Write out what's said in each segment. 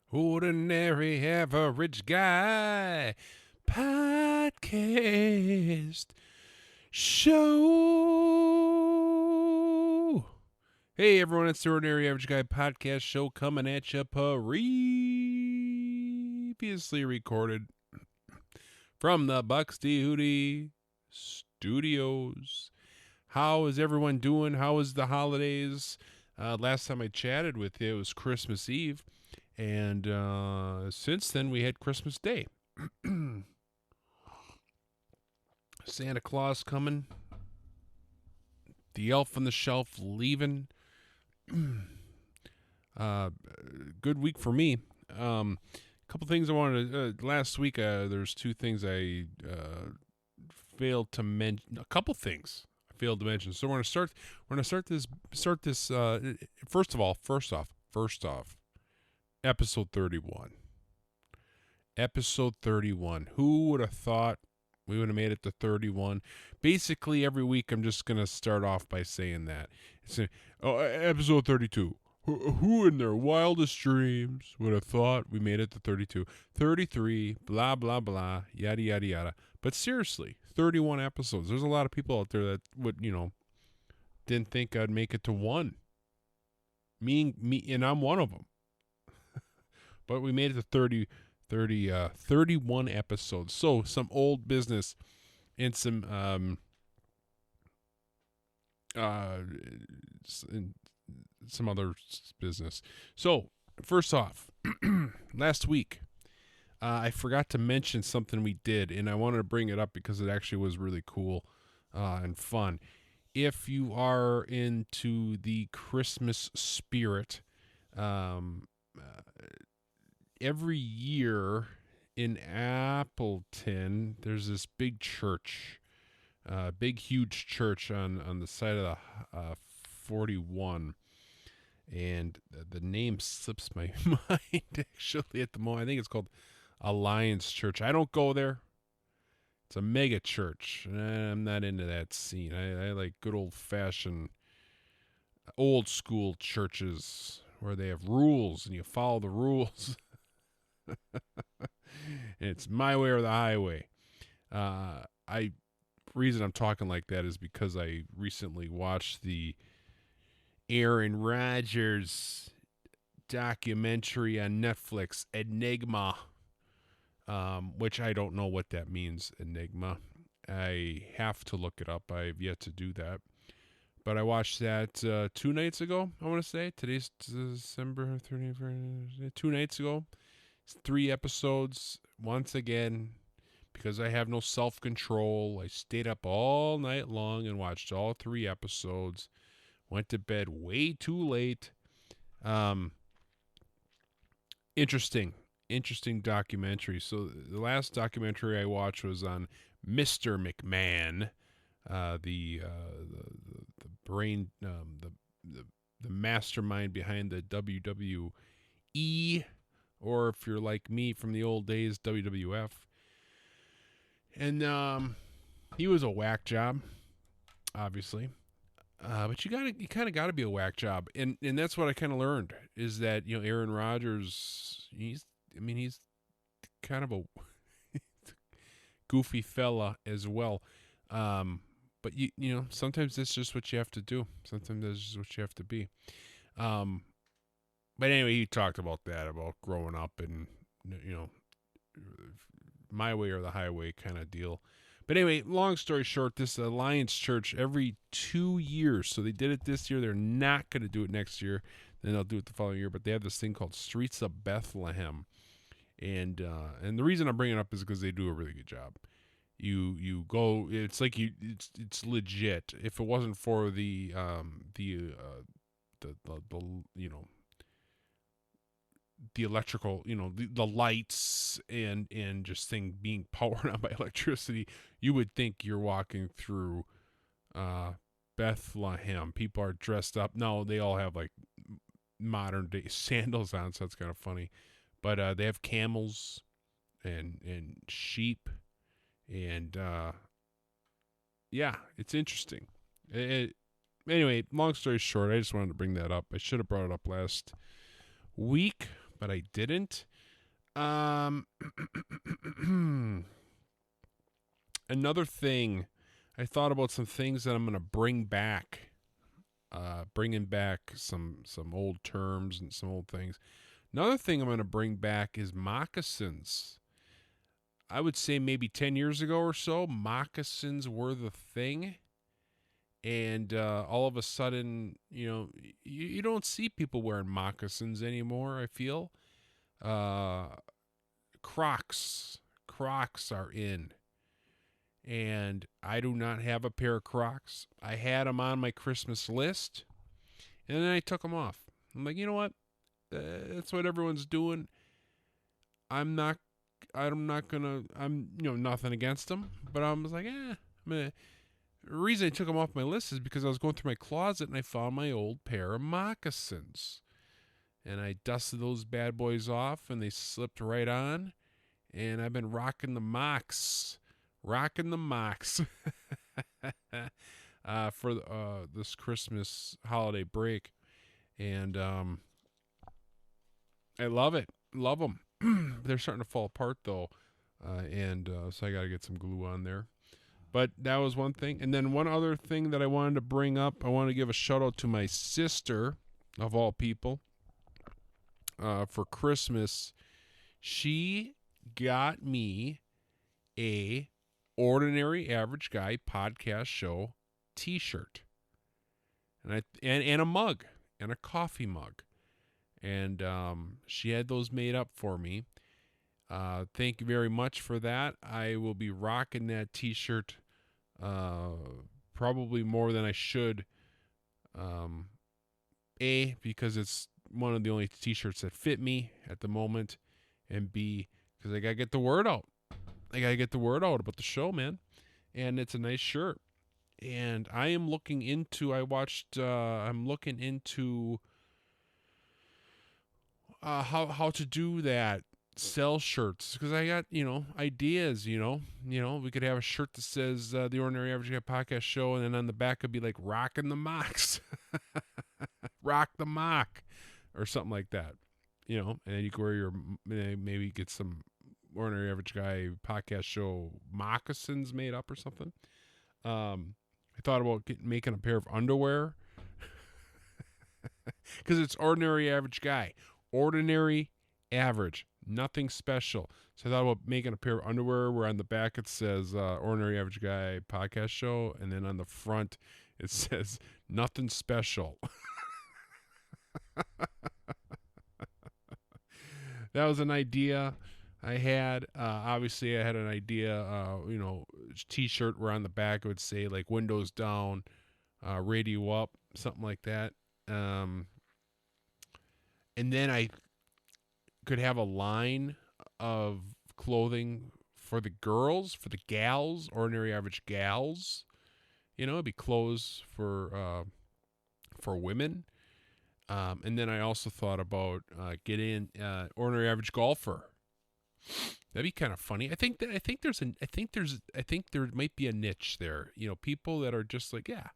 Ordinary Average Guy Podcast Show. Hey everyone, it's the Ordinary Average Guy Podcast Show coming at you previously recorded from the Buxty Hootie Studios. How is everyone doing? How was the holidays? Last time I chatted with you, it was Christmas Eve. And since then, we had Christmas Day. Santa Claus coming. The elf on the shelf leaving. Good week for me. Couple things I wanted to... last week, there's two things I failed to mention. A couple things I failed to mention. So we're going to start this... First off, episode 31. Episode 31. Who would have thought we would have made it to 31? Basically, every week I'm just going to start off by saying that. Episode 32. Who in their wildest dreams would have thought we made it to 32? 33, blah, blah, blah, yada, yada, yada. But seriously, 31 episodes. There's a lot of people out there that would, didn't think I'd make it to one. Me, and I'm one of them. But we made it to 31 episodes. So some old business and some other business. So first off, last week I forgot to mention something we did, and I wanted to bring it up because it actually was really cool and fun. If you are into the Christmas spirit, every year in Appleton, there's this big church, huge church on the side of the 41. And the name slips my mind, actually, at the moment. I think it's called Alliance Church. I don't go there. It's a mega church. I'm not into that scene. I like good old-fashioned, old-school churches where they have rules and you follow the rules. It's my way or the highway. Reason I'm talking like that is because I recently watched the Aaron Rodgers documentary on Netflix, Enigma, which I don't know what that means, Enigma. I have to look it up. I've yet to do that. But I watched that 2 nights ago, I want to say. Today's December 31st. 2 nights ago. 3 episodes. Once again, because I have no self-control, I stayed up all night long and watched all 3 episodes. Went to bed way too late. Interesting documentary. So the last documentary I watched was on Mr. McMahon, the brain, the mastermind behind the WWE, or if you're like me from the old days, WWF. And he was a whack job, obviously. But you kind of got to be a whack job, and that's what I kind of learned is that Aaron Rodgers, he's kind of a goofy fella as well, but sometimes that's just what you have to do. Sometimes that's just what you have to be. But anyway, he talked about that, about growing up and my way or the highway kind of deal. But anyway, long story short, this Alliance Church every 2 years. So they did it this year. They're not going to do it next year. Then they'll do it the following year. But they have this thing called Streets of Bethlehem. And the reason I'm bringing it up is because they do a really good job. You go. It's like it's legit. If it wasn't for the electrical, the lights and just thing being powered on by electricity, you would think you're walking through Bethlehem. People are dressed up. No, they all have like modern day sandals on, so it's kind of funny. But they have camels and sheep, and yeah, it's interesting. Anyway, long story short, I just wanted to bring that up. I should have brought it up last week, but I didn't. Another thing, I thought about some things that I'm going to bring back. Bringing back some old terms and some old things. Another thing I'm going to bring back is moccasins. I would say maybe 10 years ago or so, moccasins were the thing. And all of a sudden, you don't see people wearing moccasins anymore, I feel. Crocs are in. And I do not have a pair of Crocs. I had them on my Christmas list, and then I took them off. I'm like, you know what? That's what everyone's doing. I'm not gonna. Nothing against them, but I was like, the reason I took them off my list is because I was going through my closet and I found my old pair of moccasins, and I dusted those bad boys off, and they slipped right on, and I've been rocking the mocks. For this Christmas holiday break, and I love it. Love them. They're starting to fall apart though, and so I got to get some glue on there. But that was one thing, and then one other thing that I wanted to bring up. I want to give a shout out to my sister, of all people. For Christmas, she got me a Ordinary Average Guy podcast show T-shirt, and a mug, and a coffee mug, and she had those made up for me. Thank you very much for that. I will be rocking that T-shirt probably more than I should. A, because it's one of the only T-shirts that fit me at the moment, and B, because I gotta get the word out. I gotta get the word out about the show, man. And it's a nice shirt. And I am looking into. I'm looking into how to do that. Sell shirts, because I got ideas. We could have a shirt that says the Ordinary Average Guy Podcast Show, and then on the back could be like "Rockin' the Mocks," "Rock the Mock," or something like that. And then you can wear your maybe get some Ordinary Average Guy Podcast Show moccasins made up or something. I thought about making a pair of underwear because it's Ordinary Average Guy. Ordinary, average, nothing special. So I thought about making a pair of underwear where on the back it says Ordinary Average Guy Podcast Show, and then on the front it says nothing special. That was an idea I had. Obviously, I had an idea, T-shirt where on the back it would say like "Windows down, radio up," something like that. And then I could have a line of clothing for the girls, for the gals, Ordinary Average Gals. It'd be clothes for women. And then I also thought about getting Ordinary Average Golfer. That'd be kind of funny. I think there might be a niche there. People that are just like, yeah,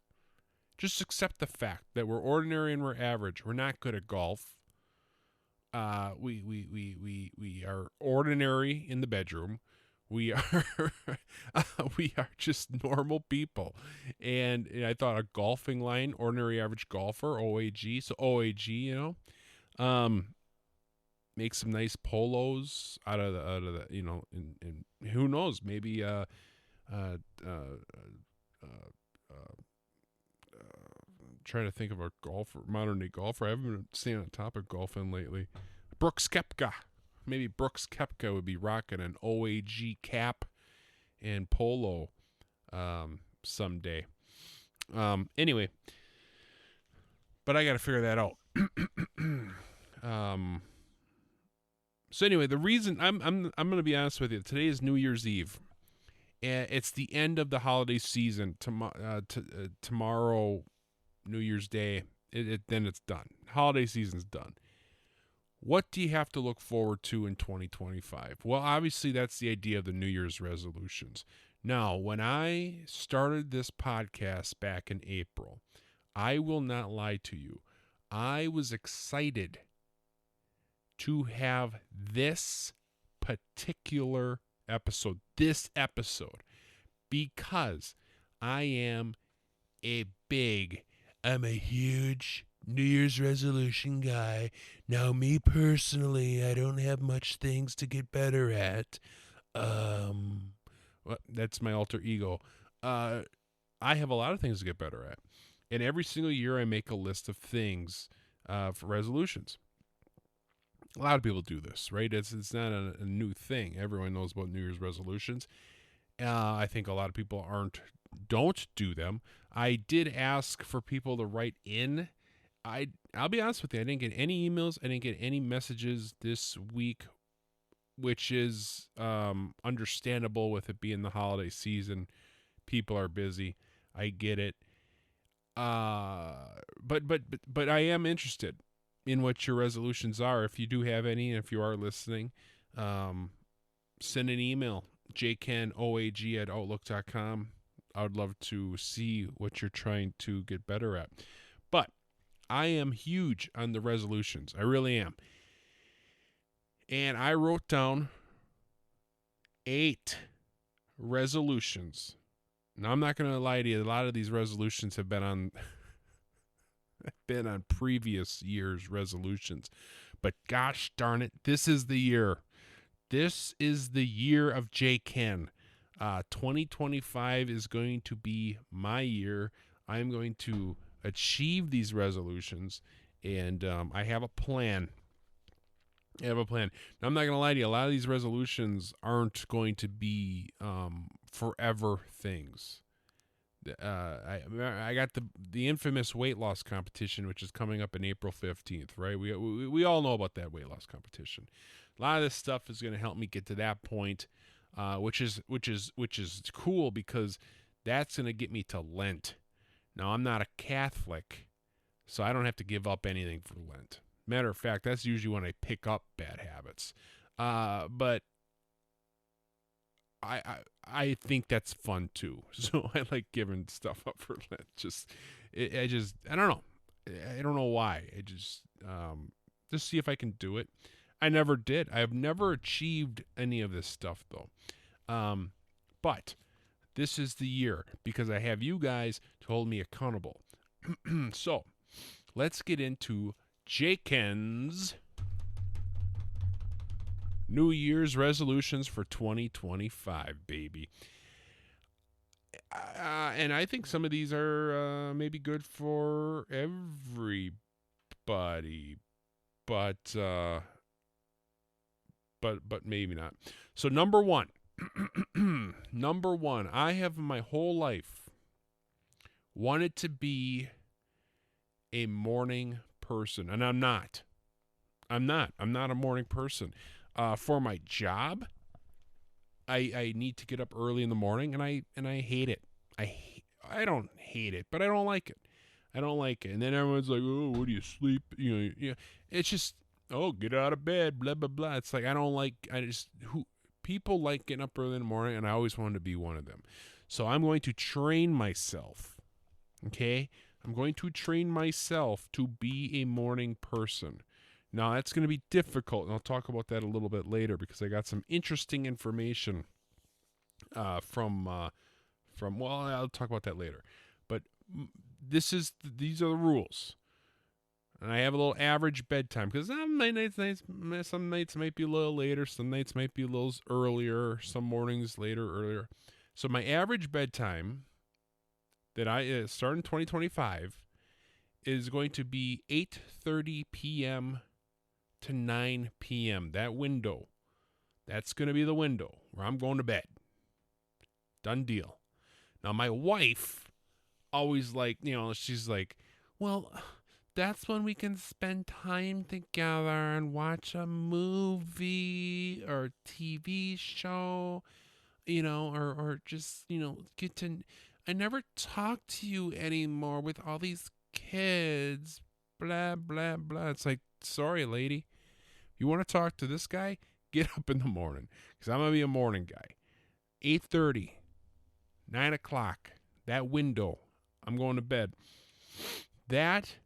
just accept the fact that we're ordinary and we're average. We're not good at golf. We are ordinary in the bedroom. We are we are just normal people. And I thought a golfing line, Ordinary Average Golfer, OAG. So OAG, make some nice polos out of the and who knows, maybe trying to think of a modern day golfer. I haven't been staying on top of golfing lately. Brooks Koepka. Maybe Brooks Koepka would be rocking an OAG cap and polo someday. Anyway, but I got to figure that out. So anyway, the reason I'm going to be honest with you. Today is New Year's Eve. It's the end of the holiday season. Tomorrow, New Year's Day, then it's done. Holiday season's done. What do you have to look forward to in 2025? Well, obviously, that's the idea of the New Year's resolutions. Now, when I started this podcast back in April, I will not lie to you. I was excited to have this particular episode, because I'm a huge New Year's resolution guy. Now, me personally, I don't have much things to get better at. Well, that's my alter ego. I have a lot of things to get better at. And every single year I make a list of things for resolutions. A lot of people do this, right? It's not a new thing. Everyone knows about New Year's resolutions. I think a lot of people don't do them. I did ask for people to write in. I'll be honest with you, I didn't get any emails. I didn't get any messages this week, which is understandable with it being the holiday season. People are busy. I get it. But I am interested in what your resolutions are. If you do have any, if you are listening, send an email, jkennoag@outlook.com. I would love to see what you're trying to get better at. But I am huge on the resolutions. I really am. And I wrote down 8 resolutions. Now, I'm not going to lie to you. A lot of these resolutions have been on previous year's resolutions. But gosh darn it, this is the year. This is the year of J-Kenn. 2025 is going to be my year. I'm going to achieve these resolutions, and I have a plan. Now, I'm not going to lie to you. A lot of these resolutions aren't going to be forever things. I got the infamous weight loss competition, which is coming up in April 15th, right? We all know about that weight loss competition. A lot of this stuff is going to help me get to that point, which is cool because that's going to get me to Lent. Now, I'm not a Catholic, so I don't have to give up anything for Lent. Matter of fact, that's usually when I pick up bad habits. But I think that's fun too. So I like giving stuff up for Lent. I don't know. I don't know why. I just see if I can do it. I never did. I have never achieved any of this stuff though. But this is the year because I have you guys to hold me accountable. So let's get into J-Kenn's New Year's resolutions for 2025, baby. And I think some of these are maybe good for everybody, but maybe not. So number one, I have my whole life wanted to be a morning person, and I'm not a morning person. For my job, I need to get up early in the morning, and I hate it. I don't hate it, but I don't like it. And then everyone's like, "Oh, what do you sleep?" It's just, "Oh, get out of bed," blah blah blah. It's like people like getting up early in the morning, and I always wanted to be one of them. So I'm going to train myself. Okay, I'm going to train myself to be a morning person. Now, that's going to be difficult, and I'll talk about that a little bit later because I got some interesting information from I'll talk about that later. But these are the rules. And I have a little average bedtime because some nights might be a little later, some nights might be a little earlier, some mornings later, earlier. So my average bedtime that I start in 2025 is going to be 8:30 p.m. to 9 p.m. That window. That's going to be the window where I'm going to bed. Done deal. Now, my wife always she's like, well, that's when we can spend time together and watch a movie or TV show, or just, get to... I never talk to you anymore with all these kids, blah, blah, blah. It's like, sorry, lady. You want to talk to this guy? Get up in the morning because I'm going to be a morning guy. 8:30, 9 o'clock, that window, I'm going to bed. That,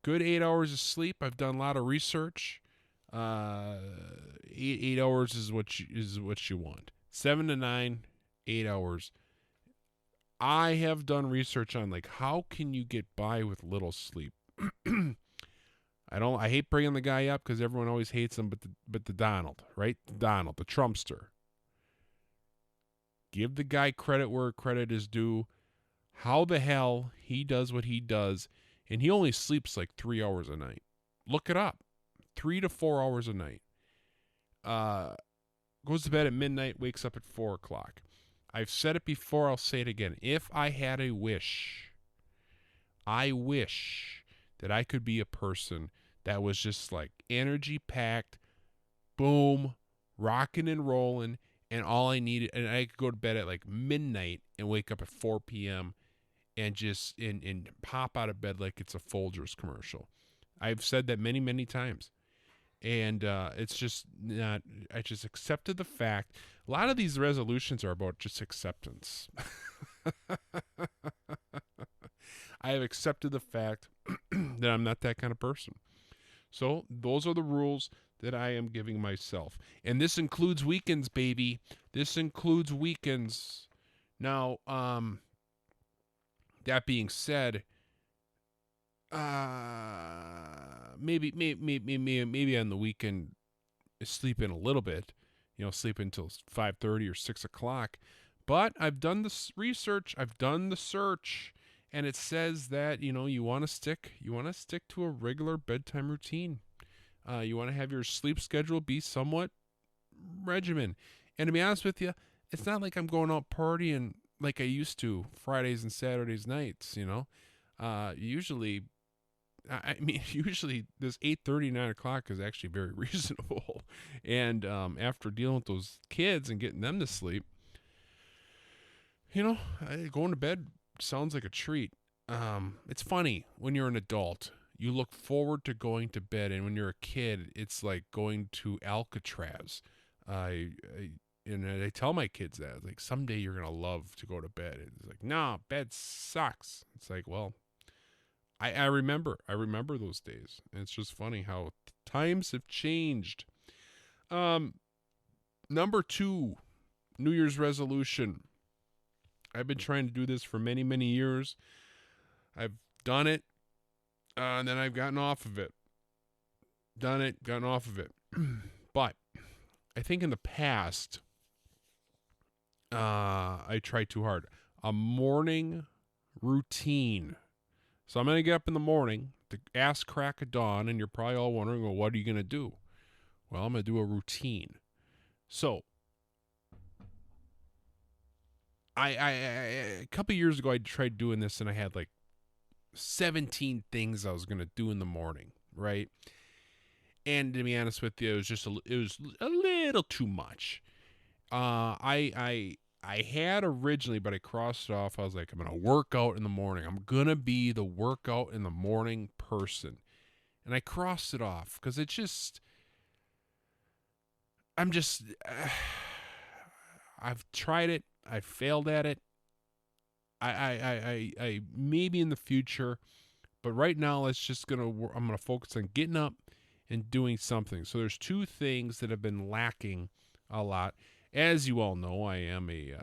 good 8 hours of sleep. I've done a lot of research. Uh, 8 hours is what you want. 7 to 9, 8 hours. I have done research on like how can you get by with little sleep. I hate bringing the guy up because everyone always hates him, but the Donald, right? The Donald, the Trumpster. Give the guy credit where credit is due. How the hell he does what he does, and he only sleeps like 3 hours a night. Look it up. 3 to 4 hours a night. Goes to bed at midnight, wakes up at 4 o'clock. I've said it before, I'll say it again. If I had a wish, I wish that I could be a person that was just like energy packed, boom, rocking and rolling, and all I needed, and I could go to bed at like midnight and wake up at 4 p.m. and just and pop out of bed like it's a Folgers commercial. I've said that many, many times. And it's just not, I just accepted the fact. A lot of these resolutions are about just acceptance. I have accepted the fact that I'm not that kind of person. So those are the rules that I am giving myself. And this includes weekends, baby. This includes weekends. Now, that being said, maybe on the weekend sleep in a little bit, sleep until 5:30 or 6 o'clock. But I've done this research, I've done the search, and it says that you want to stick to a regular bedtime routine. You want to have your sleep schedule be somewhat regimen. And to be honest with you, it's not like I'm going out partying like I used to Fridays and Saturdays nights. Usually this 8:30, 9 o'clock is actually very reasonable. And after dealing with those kids and getting them to sleep, going to bed sounds like a treat. It's funny when you're an adult, you look forward to going to bed, and when you're a kid, it's like going to Alcatraz. I tell my kids that, like, someday you're gonna love to go to bed. It's like, nah, bed sucks. It's like, well, I remember those days, and it's just funny how times have changed. Number 2, New Year's resolution. I've been trying to do this for many, many years. I've done it, and then I've gotten off of it. Gotten off of it. But I think in the past, I tried too hard. A morning routine. So I'm going to get up in the morning, the ass crack of dawn, and you're probably all wondering, well, what are you going to do? Well, I'm going to do a routine. So, a couple years ago, I tried doing this, and I had like 17 things I was going to do in the morning, right? And to be honest with you, it was a little too much. I had originally, but I crossed it off. I was like, I'm going to work out in the morning. I'm going to be the workout in the morning person. And I crossed it off because I've tried it. I failed at it. I maybe in the future, but right now I'm going to focus on getting up and doing something. So there's 2 things that have been lacking a lot. As you all know, I am a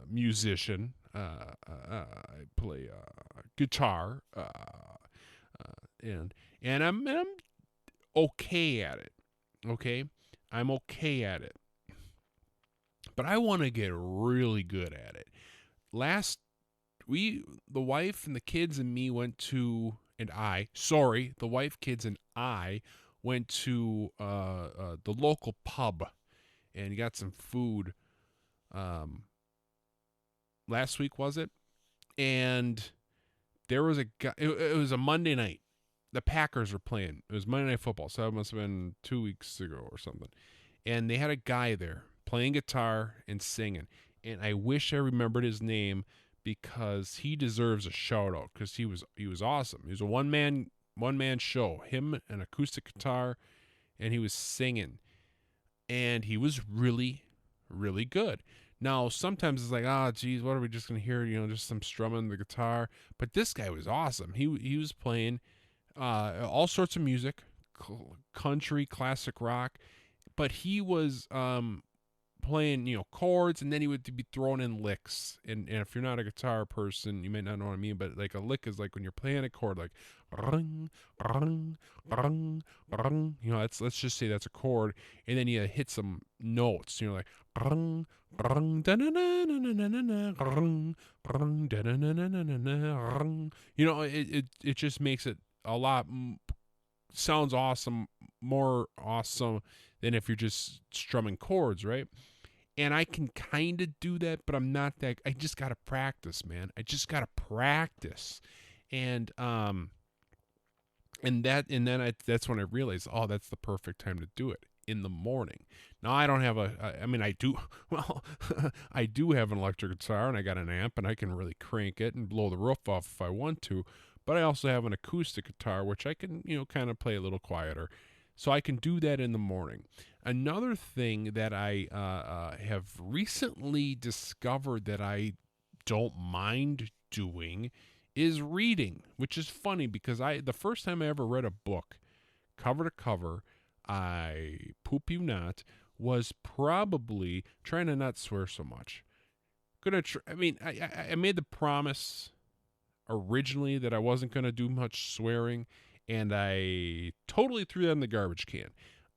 musician. I play guitar, and I'm okay at it. Okay, I'm okay at it, but I want to get really good at it. The wife and the kids and me went to, the wife, kids, and I went to the local pub and got some food. Last week, was it? And there was a guy. It was a Monday night. The Packers were playing. It was Monday Night Football, so that must have been 2 weeks ago or something. And they had a guy there playing guitar and singing. And I wish I remembered his name because he deserves a shout out because he was awesome. He was a one man show. Him, an acoustic guitar, and he was singing. And he was really, really good. Now, sometimes it's like, geez, what are we just going to hear? Just some strumming the guitar. But this guy was awesome. He was playing all sorts of music, country, classic rock, but he was playing, chords, and then he would be throwing in licks. And if you're not a guitar person, you may not know what I mean, but like a lick is like when you're playing a chord, like rung, rung, rung, rung. Let's just say that's a chord, and then you hit some notes. Like rung, rung, da na na na na na na, rung, rung, da na na na na na, rung. It just makes it a lot. Sounds awesome, more awesome than if you're just strumming chords, right? And I can kind of do that, but I'm not that. I just gotta practice, man. I just gotta practice, and that's when I realized, oh, that's the perfect time to do it, in the morning. Now I don't have I do. Well, I do have an electric guitar, and I got an amp, and I can really crank it and blow the roof off if I want to. But I also have an acoustic guitar, which I can, kind of play a little quieter. So I can do that in the morning. Another thing that I have recently discovered that I don't mind doing is reading, which is funny because the first time I ever read a book, cover to cover, I poop you not, was probably trying to not swear so much. I made the promise originally that I wasn't going to do much swearing, and I totally threw that in the garbage can.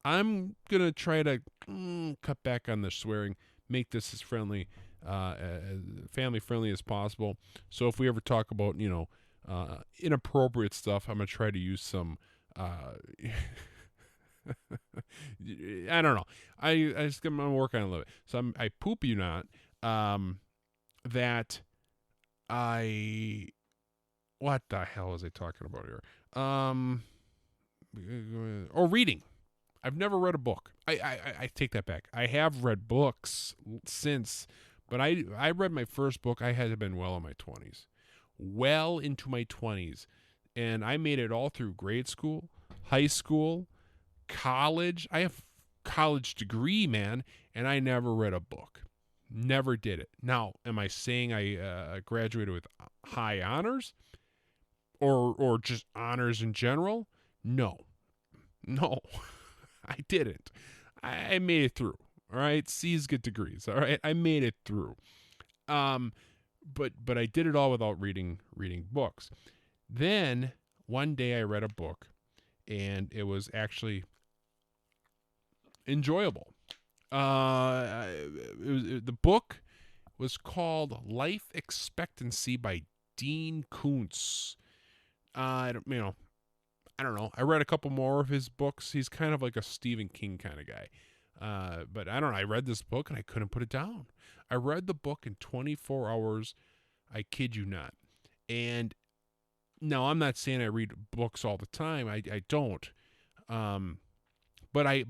I'm going to try to cut back on the swearing, make this as friendly, family friendly as possible. So if we ever talk about, inappropriate stuff, I'm going to try to use some, I don't know. I'm working on a little bit. So I poop you not, that what the hell was I talking about here? Reading. I've never read a book. I take that back. I have read books since, but I read my first book. I had been well in my 20s. Well into my 20s. And I made it all through grade school, high school, college. I have a college degree, man, and I never read a book. Never did it. Now, am I saying I graduated with high honors? Or just honors in general? No, I didn't. I made it through. All right, C's get degrees. All right, I made it through. But I did it all without reading books. Then one day I read a book, and it was actually enjoyable. The book was called Life Expectancy by Dean Koontz. I don't know. I read a couple more of his books. He's kind of like a Stephen King kind of guy. But I don't know. I read this book and I couldn't put it down. I read the book in 24 hours. I kid you not. And no, I'm not saying I read books all the time. I don't. But I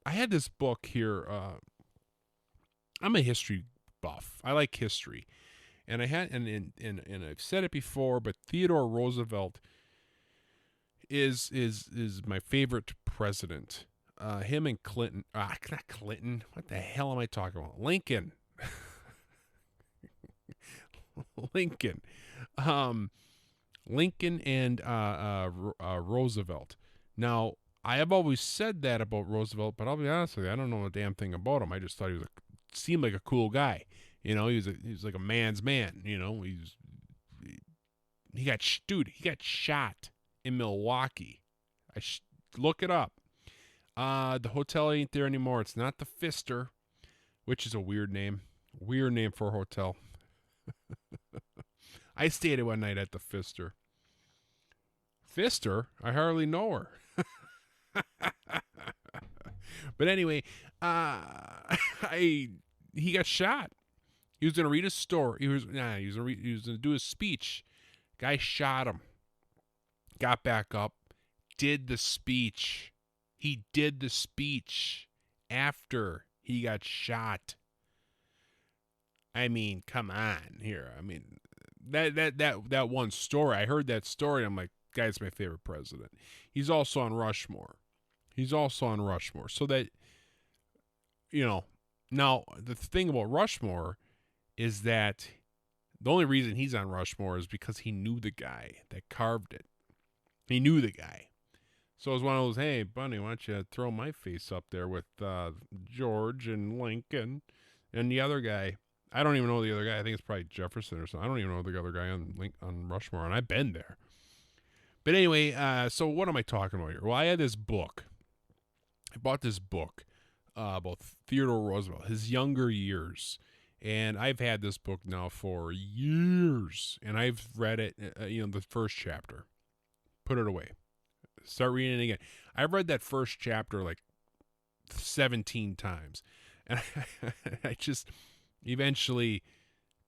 had this book here. I'm a history buff. I like history. And I had, and I've said it before, but Theodore Roosevelt is my favorite president. Him and Clinton, not Clinton. What the hell am I talking about? Lincoln. Lincoln. Lincoln and Roosevelt. Now, I have always said that about Roosevelt, but I'll be honest with you, I don't know a damn thing about him. I just thought he seemed like a cool guy. He was like a man's man. He got shot in Milwaukee. Look it up. The hotel ain't there anymore. It's not the Pfister, which is a weird name. Weird name for a hotel. I stayed one night at the Pfister. Pfister? I hardly know her. But anyway, he got shot. He was going to read a story. He was going to do his speech. Guy shot him. Got back up. Did the speech. He did the speech after he got shot. I mean, come on here. I mean, that one story. I heard that story. I'm like, guy's my favorite president. He's also on Rushmore. So that, now the thing about Rushmore is that the only reason he's on Rushmore is because he knew the guy that carved it. He knew the guy. So it was one of those, hey, Bunny, why don't you throw my face up there with George and Lincoln and the other guy. I don't even know the other guy. I think it's probably Jefferson or something. I don't even know the other guy on Rushmore, and I've been there. But anyway, so what am I talking about here? Well, I had this book. I bought this book about Theodore Roosevelt, his younger years. And I've had this book now for years. And I've read it, the first chapter. Put it away. Start reading it again. I've read that first chapter like 17 times. And I just eventually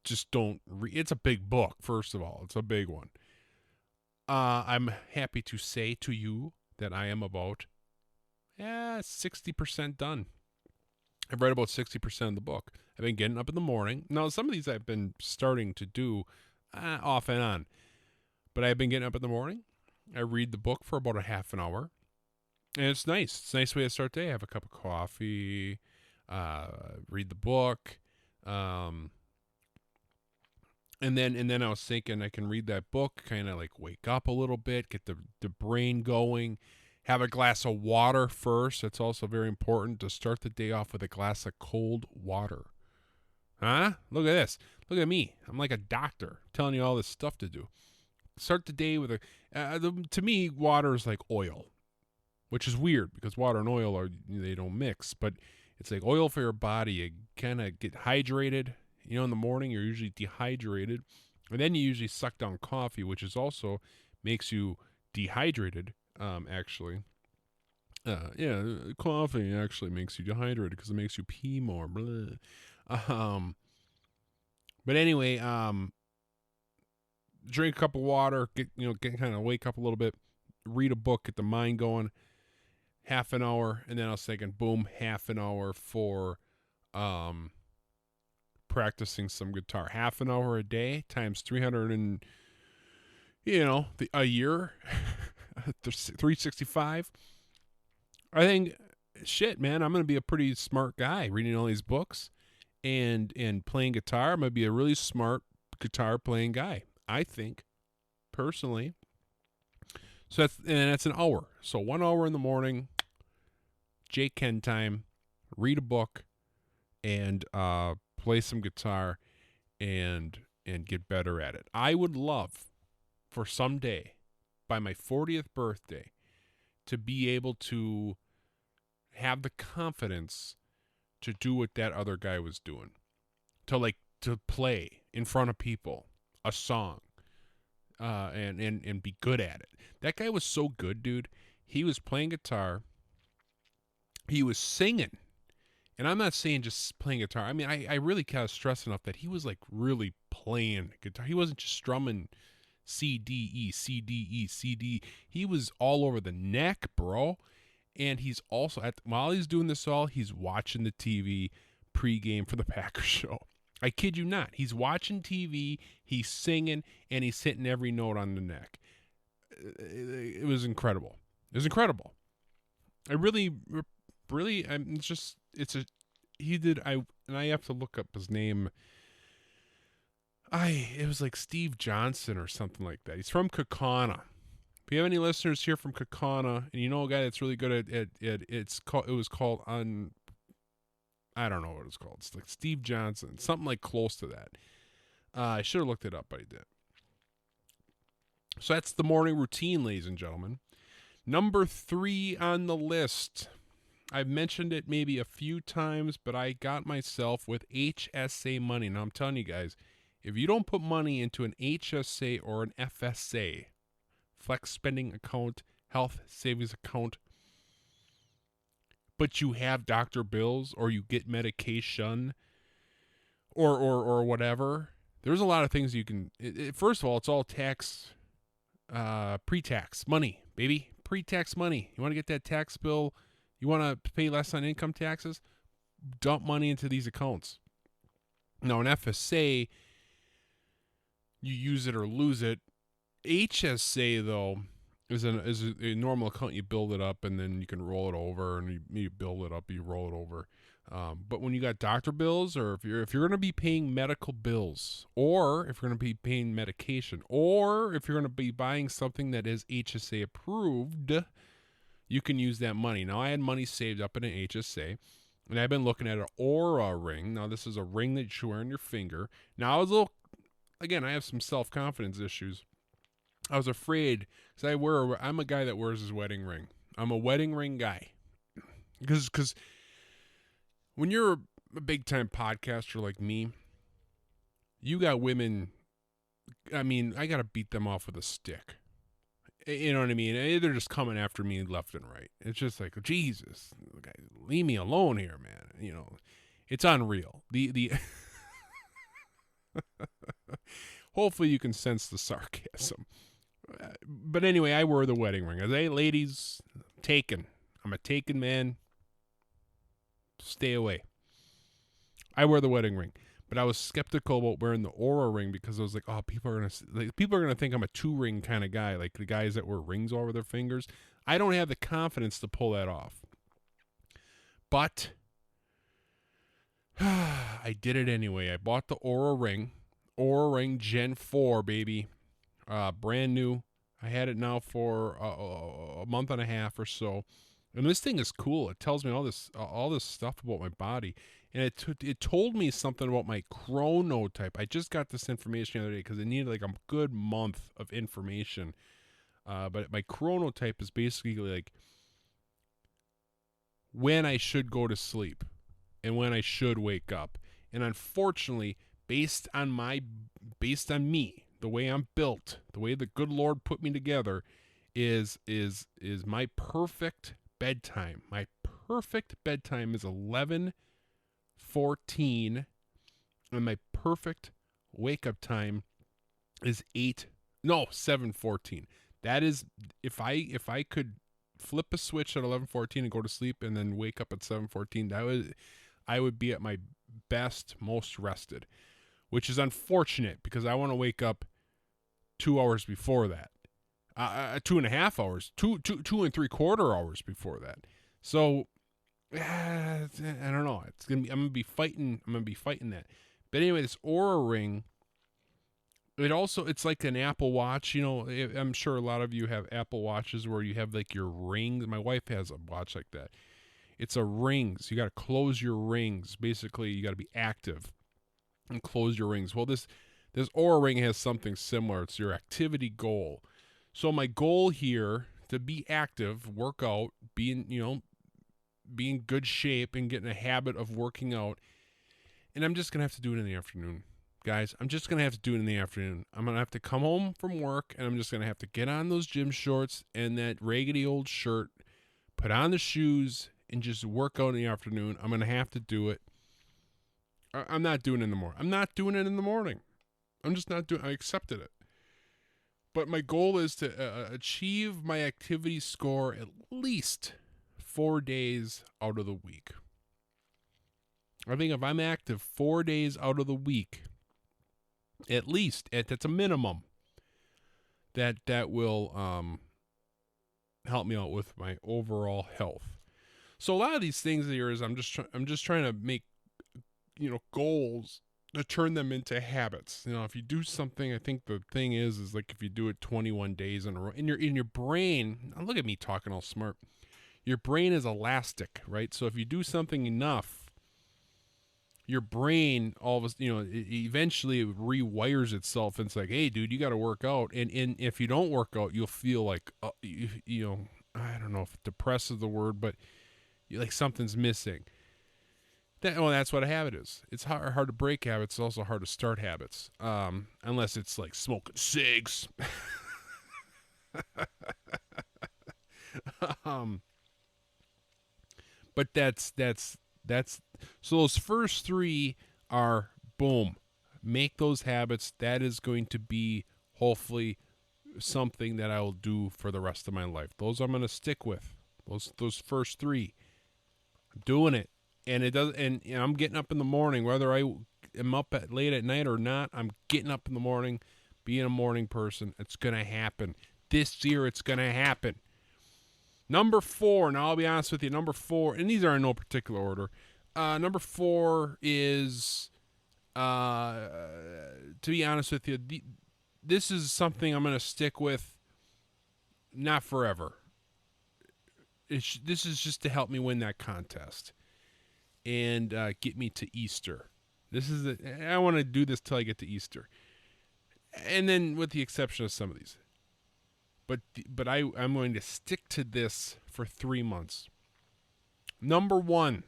just don't read. It's a big book, first of all. It's a big one. I'm happy to say to you that I am about 60% done. I've read about 60% of the book. I've been getting up in the morning. Now, some of these I've been starting to do off and on. But I've been getting up in the morning. I read the book for about a half an hour. And it's nice. It's a nice way to start the day. I have a cup of coffee, read the book. And then I was thinking I can read that book, kind of like wake up a little bit, get the brain going, have a glass of water first. That's also very important to start the day off with a glass of cold water. Huh? Look at this. Look at me. I'm like a doctor telling you all this stuff to do. Start the day with to me, water is like oil, which is weird because water and oil they don't mix, but it's like oil for your body. You kind of get hydrated. In the morning, you're usually dehydrated. And then you usually suck down coffee, which is also makes you dehydrated, actually. Coffee actually makes you dehydrated because it makes you pee more. But anyway, drink a cup of water, get kind of wake up a little bit, read a book, get the mind going, half an hour. And then I was thinking, boom, half an hour for, practicing some guitar. Half an hour a day times 300 and a year 365. I think shit, man, I'm gonna be a pretty smart guy reading all these books and playing guitar. I'm gonna be a really smart guitar playing guy, I think, personally. So that's an hour. So 1 hour in the morning, J-Kenn time, read a book, and play some guitar and get better at it. I would love for someday, by my 40th birthday, to be able to have the confidence to do what that other guy was doing. To play in front of people a song and be good at it. That guy was so good, dude. He was playing guitar. He was singing. And I'm not saying just playing guitar. I mean, I really kind of stress enough that he was like really playing guitar. He wasn't just strumming C, D, E, C, D, E, C, D. He was all over the neck, bro. And he's also, while he's doing this all, he's watching the TV pregame for the Packers show. I kid you not. He's watching TV, he's singing, and he's hitting every note on the neck. It was incredible. It was incredible. I really, I have to look up his name. It was like Steve Johnson or something like that. He's from Kaukauna. If you have any listeners here from Kaukauna, and you know a guy that's really good at it was called I don't know what it's called. It's like Steve Johnson, something like close to that. I should have looked it up, but I did. So that's the morning routine, ladies and gentlemen. Number 3 on the list. I've mentioned it maybe a few times, but I got myself with HSA money. Now, I'm telling you guys, if you don't put money into an HSA or an FSA, flex spending account, health savings account, but you have doctor bills or you get medication or whatever, there's a lot of things you can. First of all, it's all tax, pre-tax money, baby. Pre-tax money. You want to get that tax bill? You want to pay less on income taxes? Dump money into these accounts. Now, an FSA, you use it or lose it. HSA, though, is a normal account. You build it up, and then you can roll it over, and you build it up, you roll it over. But when you got doctor bills, or if you're going to be paying medical bills, or if you're going to be paying medication, or if you're going to be buying something that is HSA approved, you can use that money. Now, I had money saved up in an HSA, and I've been looking at an Aura ring. Now, this is a ring that you wear on your finger. Now, I was a little, again, I have some self-confidence issues. I was afraid, because I'm a guy that wears his wedding ring. I'm a wedding ring guy. Because when you're a big-time podcaster like me, you got women, I mean, I got to beat them off with a stick. You know what I mean? They're just coming after me left and right. It's just like, Jesus, leave me alone here, man. You know, it's unreal. The hopefully you can sense the sarcasm. But anyway, I wear the wedding ring. Hey, ladies, taken. I'm a taken man. Stay away. I wear the wedding ring. But I was skeptical about wearing the Aura ring because I was like, oh, people are gonna think I'm a 2-ring kind of guy, like the guys that wear rings all over their fingers. I don't have the confidence to pull that off. But I did it anyway. I bought the Aura Ring Gen 4, baby, brand new. I had it now for a month and a half or so, and this thing is cool. It tells me all this stuff about my body. And it told me something about my chronotype. I just got this information the other day because it needed like a good month of information. But my chronotype is basically like when I should go to sleep and when I should wake up. And unfortunately, based on me, the way I'm built, the way the good Lord put me together, is my perfect bedtime. My perfect bedtime is 11:14, and my perfect wake up time is 7:14. That is, if I could flip a switch at 11:14 and go to sleep and then wake up at 7:14, I would be at my best, most rested, which is unfortunate because I want to wake up 2 hours before that, 2.5 hours, two and 3/4 hours before that. So I don't know. I'm gonna be fighting that. But anyway, this Aura ring, it's like an Apple Watch. You know, I'm sure a lot of you have Apple Watches where you have like your rings. My wife has a watch like that. It's a rings. You got to close your rings. Basically, you got to be active and close your rings. Well, this Aura ring has something similar. It's your activity goal. So my goal here to be active, work out, be in good shape and get in a habit of working out. And I'm just going to have to do it in the afternoon. Guys, I'm just going to have to do it in the afternoon. I'm going to have to come home from work and I'm just going to have to get on those gym shorts and that raggedy old shirt, put on the shoes, and just work out in the afternoon. I'm going to have to do it. I'm not doing it in the morning. I'm not doing it in the morning. I'm just not doing it. I accepted it. But my goal is to achieve my activity score at least 4 days out of the week. I think if I'm active 4 days out of the week, at least, that's a minimum, that will help me out with my overall health. So a lot of these things here is I'm just trying to make, goals to turn them into habits. If you do something, I think the thing is like if you do it 21 days in a row, in your brain, look at me talking all smart. Your brain is elastic, right? So if you do something enough, your brain eventually it rewires itself and it's like, hey, dude, you got to work out. And if you don't work out, you'll feel like, I don't know if depressed is the word, but like something's missing. That's what a habit is. It's hard to break habits. It's also hard to start habits, unless it's like smoking cigs. But that's so those first 3 are boom, make those habits. That is going to be hopefully something that I will do for the rest of my life. Those I'm going to stick with. Those first 3, I'm doing it. And it does, and I'm getting up in the morning, whether I am up late at night or not. I'm getting up in the morning, being a morning person. It's gonna happen this year. It's gonna happen. Number 4. Now I'll be honest with you. Number 4, and these are in no particular order. Number 4 is, to be honest with you, this is something I'm gonna stick with, not forever. This is just to help me win that contest and get me to Easter. I want to do this till I get to Easter, and then with the exception of some of these. But I'm going to stick to this for 3 months. Number one,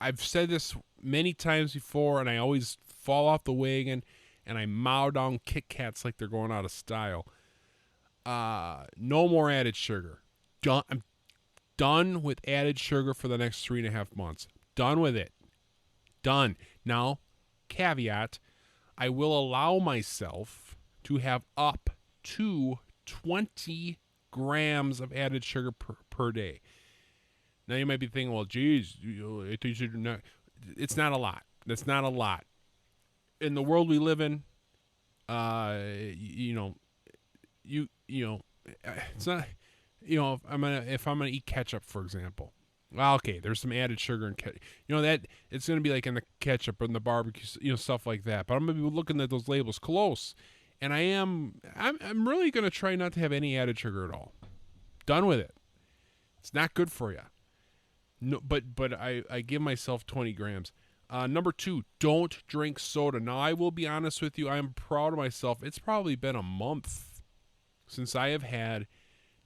I've said this many times before, and I always fall off the wagon, and I mow down Kit Kats like they're going out of style. No more added sugar. I'm done with added sugar for the next 3.5 months. Done with it. Done. Now, caveat, I will allow myself to have up to 20 grams of added sugar per day. Now you might be thinking, well, geez, it's not a lot. That's not a lot. In the world we live in, it's not, if I'm gonna eat ketchup, for example. Well, okay, there's some added sugar in ketchup. That it's gonna be like in the ketchup or in the barbecue, stuff like that. But I'm gonna be looking at those labels close, and I'm really gonna try not to have any added sugar at all. Done with it. It's not good for you. No, but I give myself 20 grams. Number 2, don't drink soda. Now, I will be honest with you. I am proud of myself. It's probably been a month since I have had.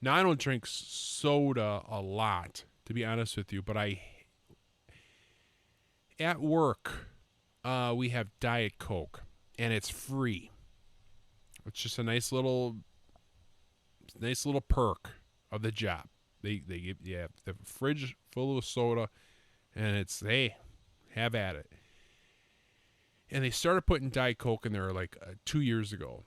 Now, I don't drink soda a lot, to be honest with you. But at work, we have Diet Coke, and it's free. It's just a nice little perk of the job. They give you a fridge full of soda, and it's, hey, have at it. And they started putting Diet Coke in there like 2 years ago.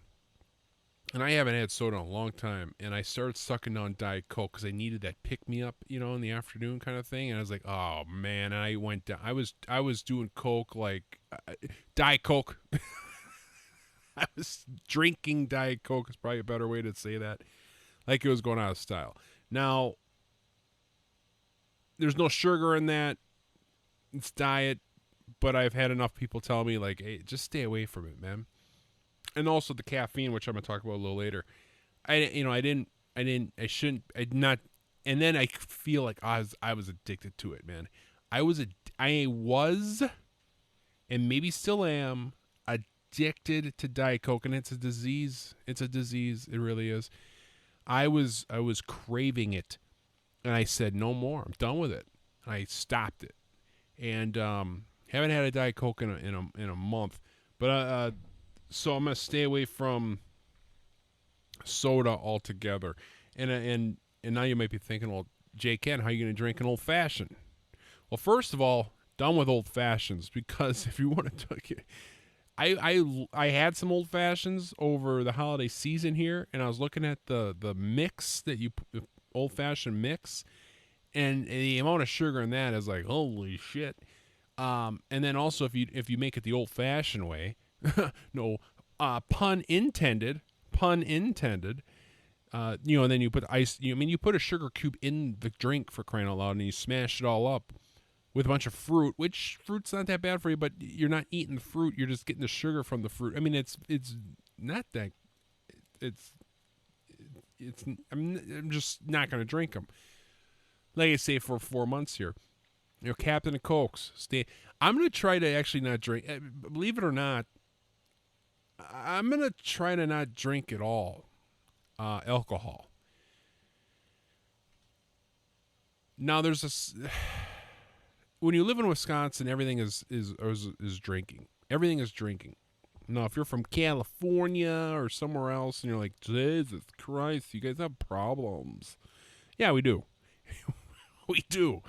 And I haven't had soda in a long time. And I started sucking down Diet Coke because I needed that pick-me-up, in the afternoon kind of thing. And I was like, oh, man. And I went down. I was doing Coke like Diet Coke. I was drinking Diet Coke is probably a better way to say that. Like it was going out of style. Now, there's no sugar in that. It's diet, but I've had enough people tell me, like, hey, just stay away from it, man. And also the caffeine, which I'm going to talk about a little later. I shouldn't, and then I feel like I was addicted to it, man. I was, and maybe still am, addicted to Diet Coke, and it's a disease. It's a disease. It really is. I was craving it, and I said no more. I'm done with it. And I stopped it, and haven't had a Diet Coke in a month. But so I'm gonna stay away from soda altogether. And now you might be thinking, well, J-Kenn, how are you gonna drink an old fashioned? Well, first of all, done with old fashions, because if you want to take it. I had some old fashions over the holiday season here, and I was looking at the mix that old fashioned mix, and the amount of sugar in that is like, holy shit. And then also if you make it the old fashioned way, no, pun intended, and then you put ice. You put a sugar cube in the drink, for crying out loud, and you smash it all up with a bunch of fruit, which fruit's not that bad for you, but you're not eating the fruit. You're just getting the sugar from the fruit. I mean, it's not that. I'm just not going to drink them. Like I say, for 4 months here, Captain of Cokes. I'm going to try to actually not drink. Believe it or not, I'm going to try to not drink at all alcohol. Now, there's when you live in Wisconsin, everything is drinking. Everything is drinking. Now, if you're from California or somewhere else, and you're like, Jesus Christ, you guys have problems. Yeah, we do. We do.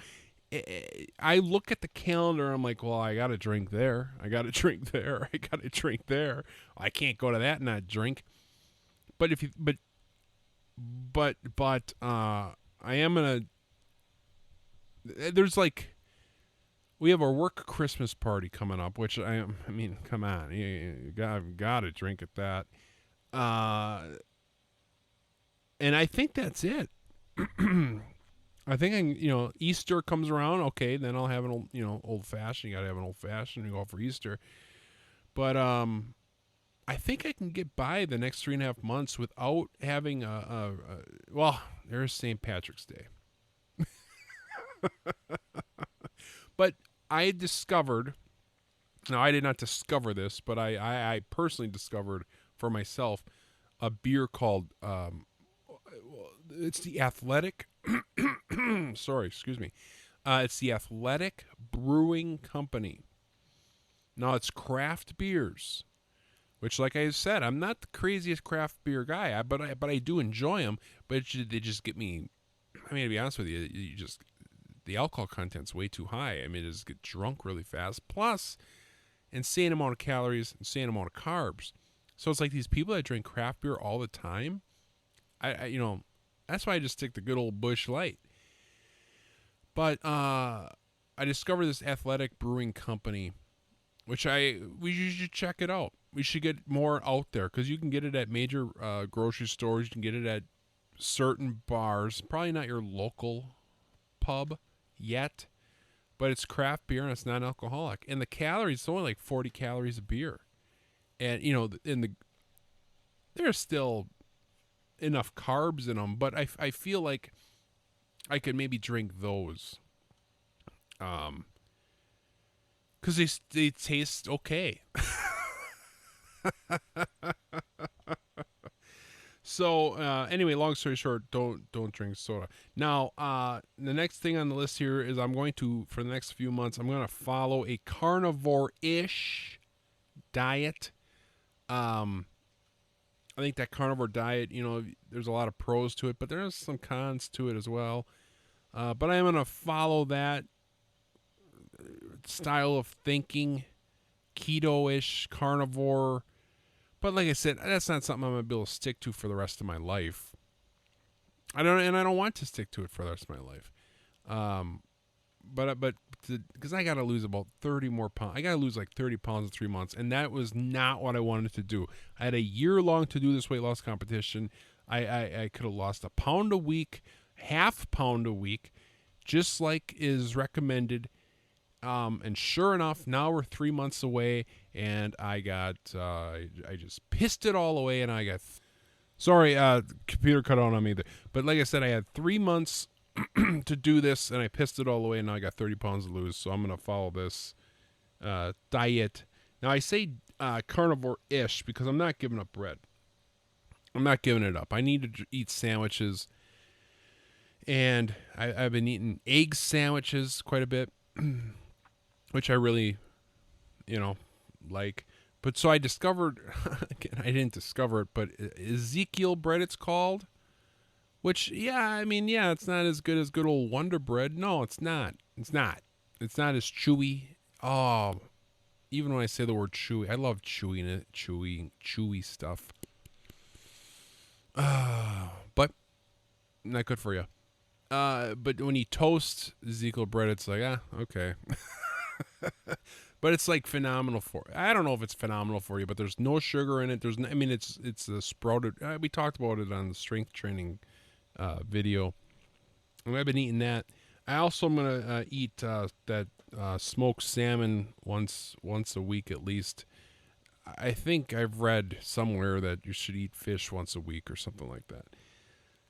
I look at the calendar. I'm like, well, I got to drink there. I got to drink there. I got to drink there. I can't go to that and not drink. But I am gonna. There's like. We have our work Christmas party coming up, which I mean, come on, you got to drink at that. And I think that's it. I think Easter comes around. Okay, then I'll have an old fashioned. You got to have an old fashioned. You go for Easter, but I think I can get by the next 3.5 months without having well, there's St. Patrick's Day. But I discovered, now I did not discover this, but I personally discovered for myself a beer called, it's the Athletic, sorry, excuse me. It's the Athletic Brewing Company. Now it's craft beers, which, like I said, I'm not the craziest craft beer guy, but I do enjoy them. But they just get me. I mean, to be honest with you, the alcohol content's way too high. I mean, I just get drunk really fast. Plus, insane amount of calories, insane amount of carbs. So it's like these people that drink craft beer all the time. That's why I just stick to good old Busch Light. But I discovered this Athletic Brewing Company, which we should check it out. We should get more out there because you can get it at major grocery stores. You can get it at certain bars. Probably not your local pub yet, but it's craft beer and it's non-alcoholic. And the calories, it's only like 40 calories a beer. And there's still enough carbs in them, but I feel like I could maybe drink those. Because they taste okay. So anyway, long story short, don't drink soda. Now, the next thing on the list here is I'm going to, for the next few months, I'm going to follow a carnivore-ish diet. I think that carnivore diet, there's a lot of pros to it, but there's some cons to it as well. But I'm going to follow that style of thinking, keto-ish, carnivore. But like I said, that's not something I'm going to be able to stick to for the rest of my life. I don't want to stick to it for the rest of my life. But because I got to lose about 30 more pounds. I got to lose like 30 pounds in 3 months. And that was not what I wanted to do. I had a year long to do this weight loss competition. I could have lost a pound a week, half pound a week, just like is recommended. And sure enough, now we're 3 months away, and I just pissed it all away, and I got, sorry, computer cut out on me there. But like I said, I had 3 months to do this, and I pissed it all away, and now I got 30 pounds to lose, so I'm going to follow this diet. Now, I say carnivore-ish because I'm not giving up bread. I'm not giving it up. I need to eat sandwiches, and I've been eating egg sandwiches quite a bit. Which I really, like. But so I discovered, again, I didn't discover it, but Ezekiel bread it's called. Which, it's not as good as good old Wonder Bread. No, it's not. It's not. It's not as chewy. Oh, even when I say the word chewy, I love chewy stuff. But not good for you. But when you toast Ezekiel bread, it's like, okay. But it's like phenomenal for, I don't know if it's phenomenal for you, but there's no sugar in it. It's a sprouted, we talked about it on the strength training video. And I've been eating that. I also am going to eat that smoked salmon once a week at least. I think I've read somewhere that you should eat fish once a week or something like that.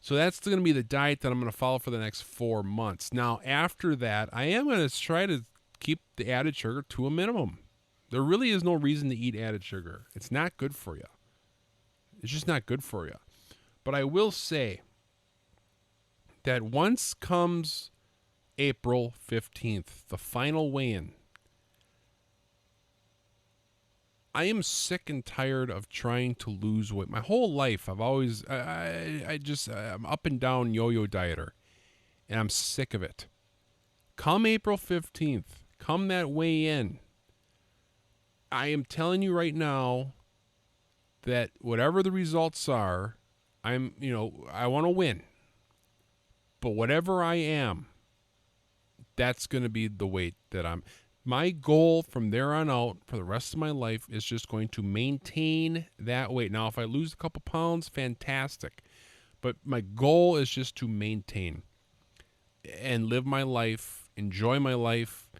So that's going to be the diet that I'm going to follow for the next 4 months. Now, after that, I am going to try to keep the added sugar to a minimum. There really is no reason to eat added sugar. It's not good for you. It's just not good for you. But I will say that once comes April 15th, the final weigh-in, I am sick and tired of trying to lose weight. My whole life, I've always, I'm up and down yo-yo dieter, and I'm sick of it. Come April 15th, come that weigh-in, I am telling you right now that whatever the results are, I want to win. But whatever I am, that's going to be the weight that I'm. My goal from there on out for the rest of my life is just going to maintain that weight. Now, if I lose a couple pounds, fantastic. But my goal is just to maintain and live my life, enjoy my life,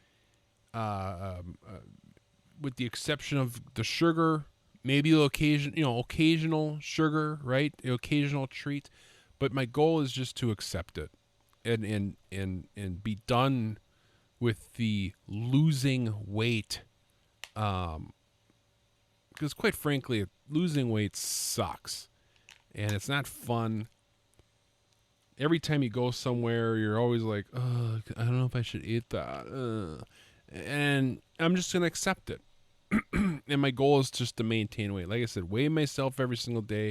with the exception of the sugar. maybe occasional sugar, right? The occasional treat, but my goal is just to accept it and be done with the losing weight. Because quite frankly, losing weight sucks, and it's not fun. Every time you go somewhere, you're always like, "Oh, I don't know if I should eat that," and I'm just gonna accept it. And my goal is just to maintain weight. Like I said, weigh myself every single day.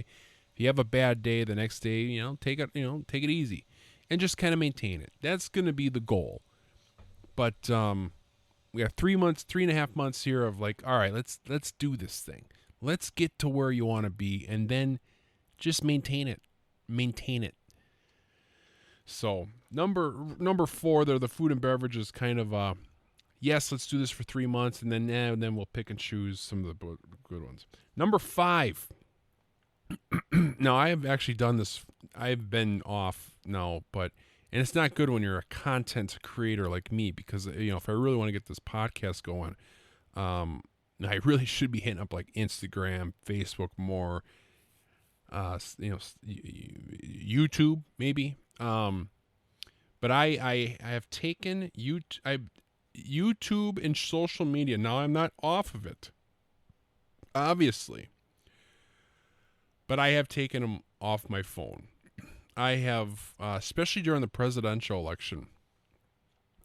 If you have a bad day, the next day, take it easy, and just kind of maintain it. That's gonna be the goal. But we have 3.5 months here of like, all right, let's do this thing. Let's get to where you want to be, and then just maintain it. Maintain it. So number 4 there, the food and beverages kind of yes, let's do this for 3 months, and then we'll pick and choose some of the good ones. Number 5. Now I have actually done this. I've been off now, and it's not good when you're a content creator like me, because if I really want to get this podcast going, I really should be hitting up like Instagram, Facebook more, YouTube maybe. But I have taken YouTube and social media. Now I'm not off of it, obviously, but I have taken them off my phone. I have, especially during the presidential election.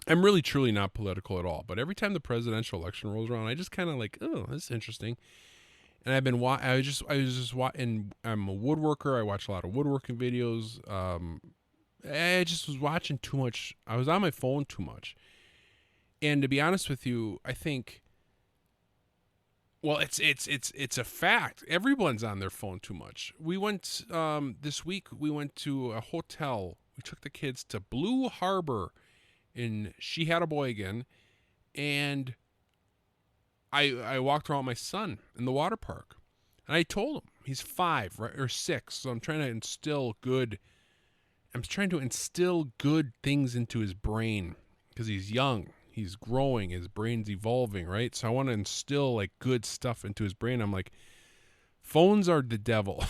I'm really truly not political at all, but every time the presidential election rolls around, I just kind of like, oh, this is interesting. And I've been and I'm a woodworker. I watch a lot of woodworking videos. I just was watching too much. I was on my phone too much. And to be honest with you, I think, well, it's a fact. Everyone's on their phone too much. We went this week. We went to a hotel. We took the kids to Blue Harbor in Shehadaboygan, and I walked around with my son in the water park, and I told him he's 5 or 6, so I'm trying to instill good things into his brain because he's young. He's growing. His brain's evolving, right? So I want to instill like good stuff into his brain. I'm like, phones are the devil.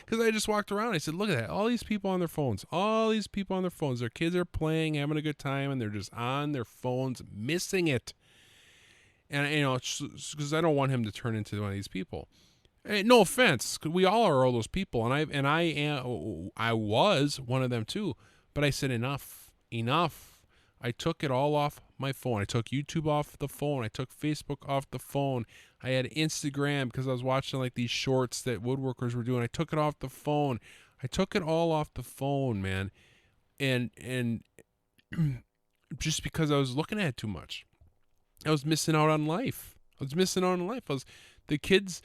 Because I just walked around. I said, look at that. All these people on their phones. Their kids are playing, having a good time, and they're just on their phones, missing it. And, because I don't want him to turn into one of these people. Hey, no offense, because we all are all those people. And I was one of them too. But I said, enough. I took it all off my phone. I took YouTube off the phone. I took Facebook off the phone. I had Instagram because I was watching like these shorts that woodworkers were doing. I took it off the phone. I took it all off the phone, man. And just because I was looking at it too much. I was missing out on life. The kids,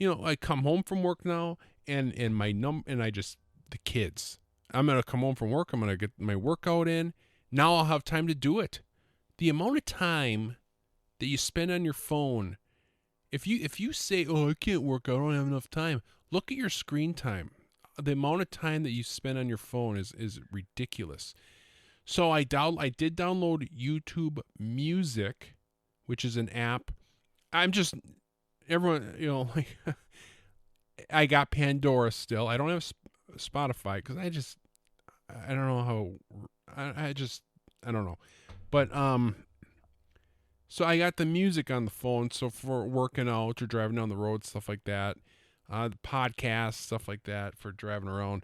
I come home from work now and the kids. I'm going to come home from work. I'm going to get my workout in. Now I'll have time to do it. The amount of time that you spend on your phone, if you say, oh, I can't work out, I don't have enough time, look at your screen time. The amount of time that you spend on your phone is ridiculous. So I did download YouTube Music, which is an app. Everyone, like, I got Pandora still. I don't have Spotify because I don't know how, I don't know. But, so I got the music on the phone. So for working out or driving down the road, stuff like that, the podcast, stuff like that for driving around.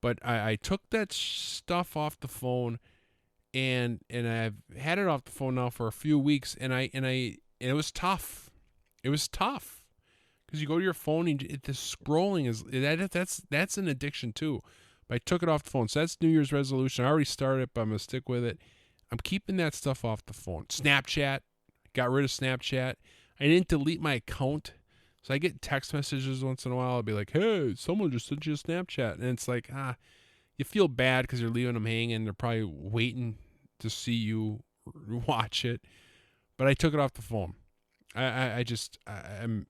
But I took that stuff off the phone and I've had it off the phone now for a few weeks and it was tough. It was tough because you go to your phone and the scrolling that's an addiction too. But I took it off the phone. So that's New Year's resolution. I already started it, but I'm going to stick with it. I'm keeping that stuff off the phone. Snapchat. Got rid of Snapchat. I didn't delete my account. So I get text messages once in a while. I'll be like, hey, someone just sent you a Snapchat. And it's like, you feel bad because you're leaving them hanging. They're probably waiting to see you watch it. But I took it off the phone. I'm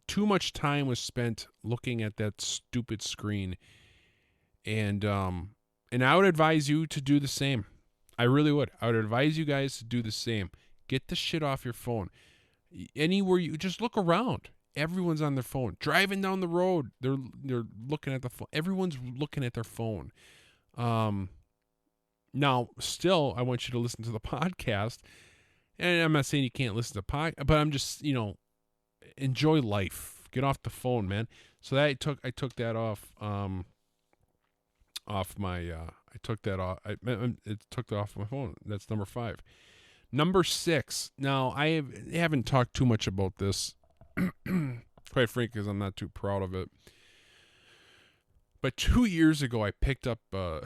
too much time was spent looking at that stupid screen. And I would advise you to do the same. I really would. I would advise you guys to do the same. Get the shit off your phone. Anywhere you just look around. Everyone's on their phone. Driving down the road, they're looking at the phone. Everyone's looking at their phone. Now, still, I want you to listen to the podcast. And I'm not saying you can't listen to podcast, but I'm just, enjoy life. Get off the phone, man. So that I took that off my I took that off. It took that off my phone. That's number 5. Number 6. Now, I haven't talked too much about this, quite frankly, because I'm not too proud of it. But 2 years ago, I picked up. I'm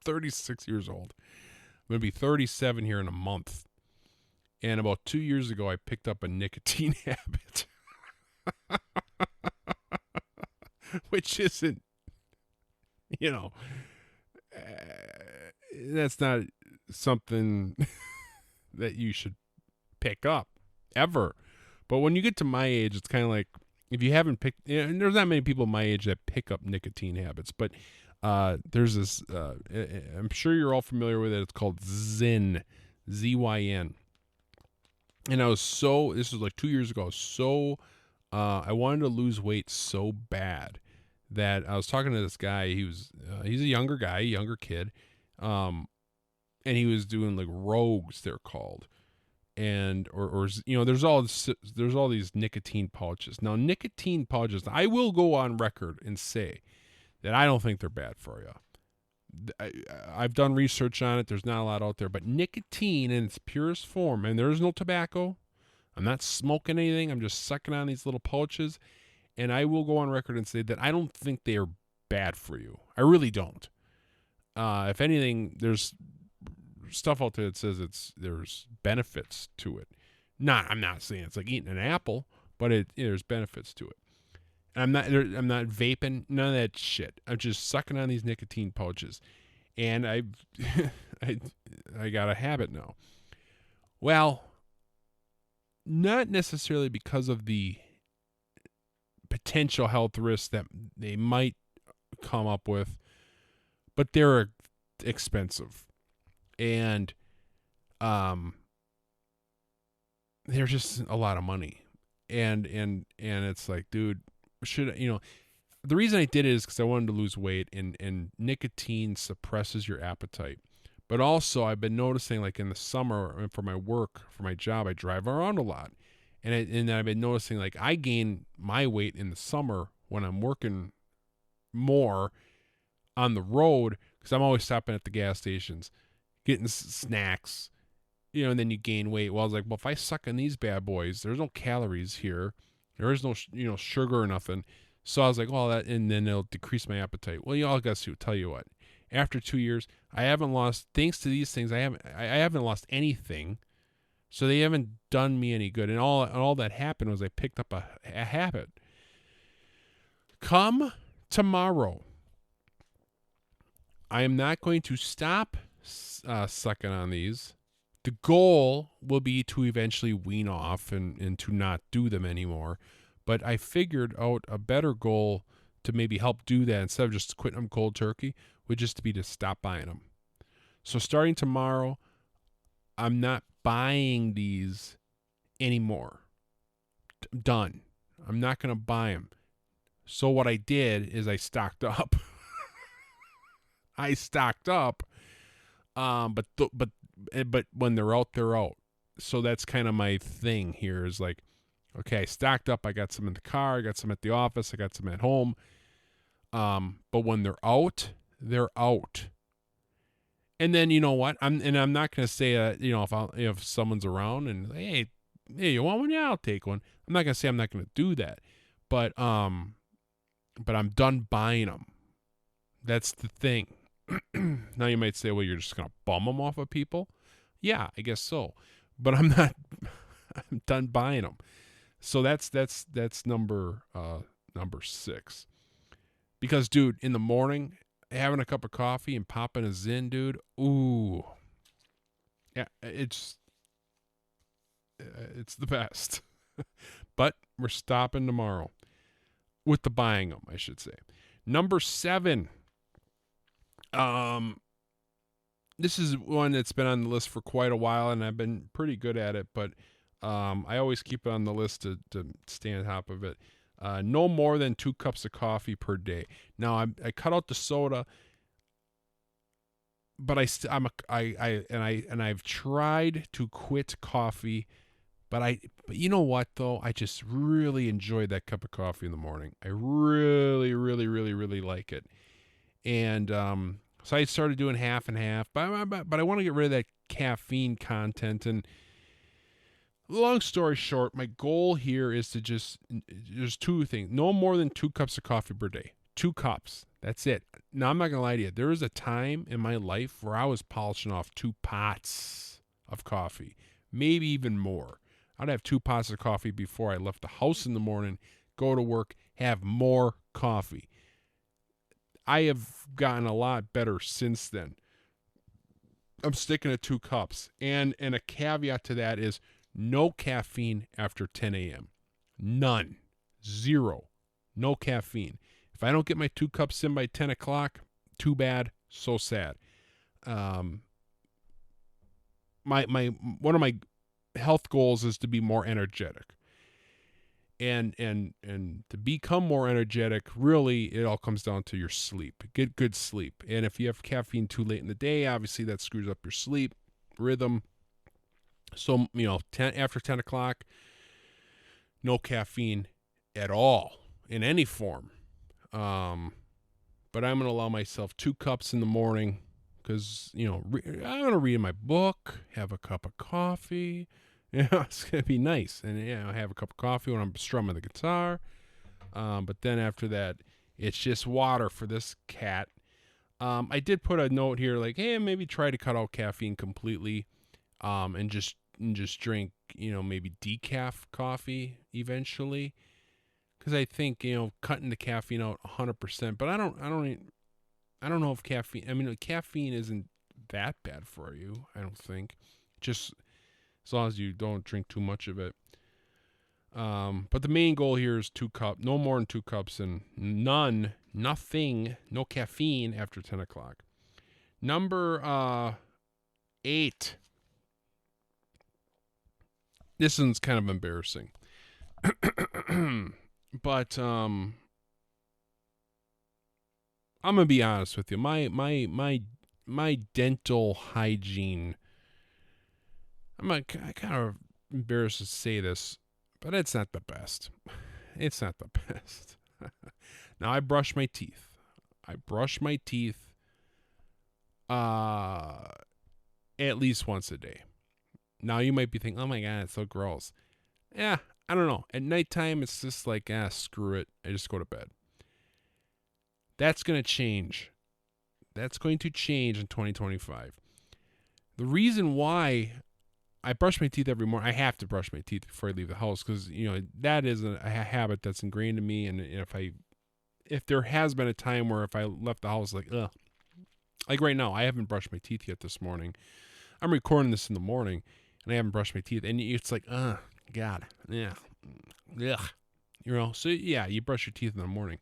36 years old. I'm going to be 37 here in a month. And about 2 years ago, I picked up a nicotine habit. Which isn't, that's not something that you should pick up ever. But when you get to my age, it's kind of like, if you haven't picked, and there's not many people my age that pick up nicotine habits, but there's this, I'm sure you're all familiar with it. It's called Zyn, Z-Y-N. And this was like 2 years ago, I wanted to lose weight so bad that I was talking to this guy. He's a younger guy, younger kid. And he was doing like Rogues, they're called. And, or there's all these nicotine pouches. Now, nicotine pouches, I will go on record and say that I don't think they're bad for you. I've done research on it. There's not a lot out there, but nicotine in its purest form, and there's no tobacco. I'm not smoking anything. I'm just sucking on these little pouches, and I will go on record and say that I don't think they are bad for you. I really don't. If anything, there's stuff out there that says there's benefits to it. I'm not saying it's like eating an apple, but there's benefits to it. I'm not vaping, none of that shit. I'm just sucking on these nicotine pouches, and I got a habit now. Well, not necessarily because of the potential health risks that they might come up with, but they're expensive, and they're just a lot of money, and it's like, dude. The reason I did it is because I wanted to lose weight, and nicotine suppresses your appetite. But also, I've been noticing, like in the summer, for my work, for my job, I drive around a lot, and I've been noticing, like, I gain my weight in the summer when I'm working more on the road, because I'm always stopping at the gas stations, getting snacks, and then you gain weight. Well, I was like, well, if I suck on these bad boys, there's no calories here. There is no, sugar or nothing. So I was like, well, and then it'll decrease my appetite. Well, y'all got to tell you what. After 2 years, I haven't lost, thanks to these things, I haven't lost anything. So they haven't done me any good. And all that happened was I picked up a habit. Come tomorrow, I am not going to stop sucking on these. The goal will be to eventually wean off and to not do them anymore. But I figured out a better goal to maybe help do that instead of just quitting them cold turkey would just be to stop buying them. So starting tomorrow, I'm not buying these anymore. Done. I'm not going to buy them. So what I did is I stocked up. But when they're out, they're out. So that's kind of my thing here is like, okay, I stocked up. I got some in the car. I got some at the office. I got some at home. But when they're out, they're out. And then you know what? I'm not going to say if someone's around and hey, you want one? Yeah, I'll take one. I'm not going to say I'm not going to do that. But I'm done buying them. That's the thing. Now you might say, well, you're just going to bum them off of people. Yeah, I guess so. But I'm not. I'm done buying them. So that's number 6. Because, dude, in the morning, having a cup of coffee and popping a Zyn, dude. Ooh, yeah, it's the best. But we're stopping tomorrow with the buying them, I should say. Number 7. this is one that's been on the list for quite a while, and I've been pretty good at it, but I always keep it on the list to stay on top of it. No more than 2 cups of coffee per day. Now I cut out the soda, but I've tried to quit coffee, but you know what though? I just really enjoy that cup of coffee in the morning. I really, really, really, really like it, and so I started doing half and half, but I want to get rid of that caffeine content. And long story short, my goal here is to there's two things: no more than 2 cups of coffee per day. 2 cups. That's it. Now, I'm not going to lie to you. There was a time in my life where I was polishing off 2 pots of coffee, maybe even more. I'd have 2 pots of coffee before I left the house in the morning, go to work, have more coffee. I have gotten a lot better since then. I'm sticking to 2 cups. And a caveat to that is no caffeine after 10 a.m. None. Zero. No caffeine. If I don't get my 2 cups in by 10 o'clock, too bad, so sad. My one of my health goals is to be more energetic. And to become more energetic, really, it all comes down to your sleep. Get good sleep. And if you have caffeine too late in the day, obviously that screws up your sleep rhythm. So, after 10 o'clock, no caffeine at all in any form. But I'm going to allow myself 2 cups in the morning because, I'm going to read my book, have a cup of coffee. It's going to be nice. And, I have a cup of coffee when I'm strumming the guitar. But then after that, it's just water for this cat. I did put a note here like, hey, maybe try to cut out caffeine completely, and just drink, maybe decaf coffee eventually. Because I think, cutting the caffeine out 100%, but I don't know if caffeine isn't that bad for you. I don't think, just as long as you don't drink too much of it. But the main goal here is 2 cups, no more than 2 cups, and no caffeine after 10 o'clock. Number 8. This one's kind of embarrassing. But I'm gonna be honest with you. My dental hygiene. I kind of embarrassed to say this, but it's not the best. It's not the best. Now I brush my teeth. At least once a day. Now you might be thinking, oh my God, it's so gross. Yeah, I don't know. At nighttime, it's just like, screw it. I just go to bed. That's going to change. That's going to change in 2025. The reason why I brush my teeth every morning, I have to brush my teeth before I leave the house because, that is a habit that's ingrained in me. And if there has been a time where if I left the house, like right now, I haven't brushed my teeth yet this morning. I'm recording this in the morning and I haven't brushed my teeth. And it's like, God, yeah, ugh. So yeah, you brush your teeth in the morning.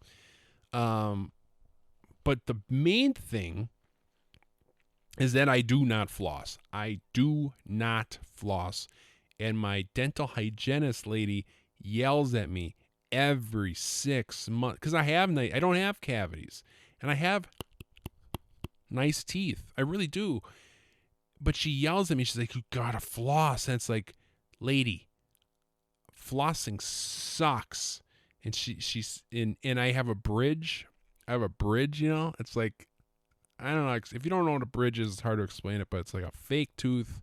But the main thing is that I do not floss. And my dental hygienist lady yells at me every 6 months because I don't have cavities and I have nice teeth. I really do. But she yells at me. She's like, you gotta floss. And it's like, lady, flossing sucks. And she's in, and I have a bridge. It's like, I don't know. If you don't know what a bridge is, it's hard to explain it, but it's like a fake tooth,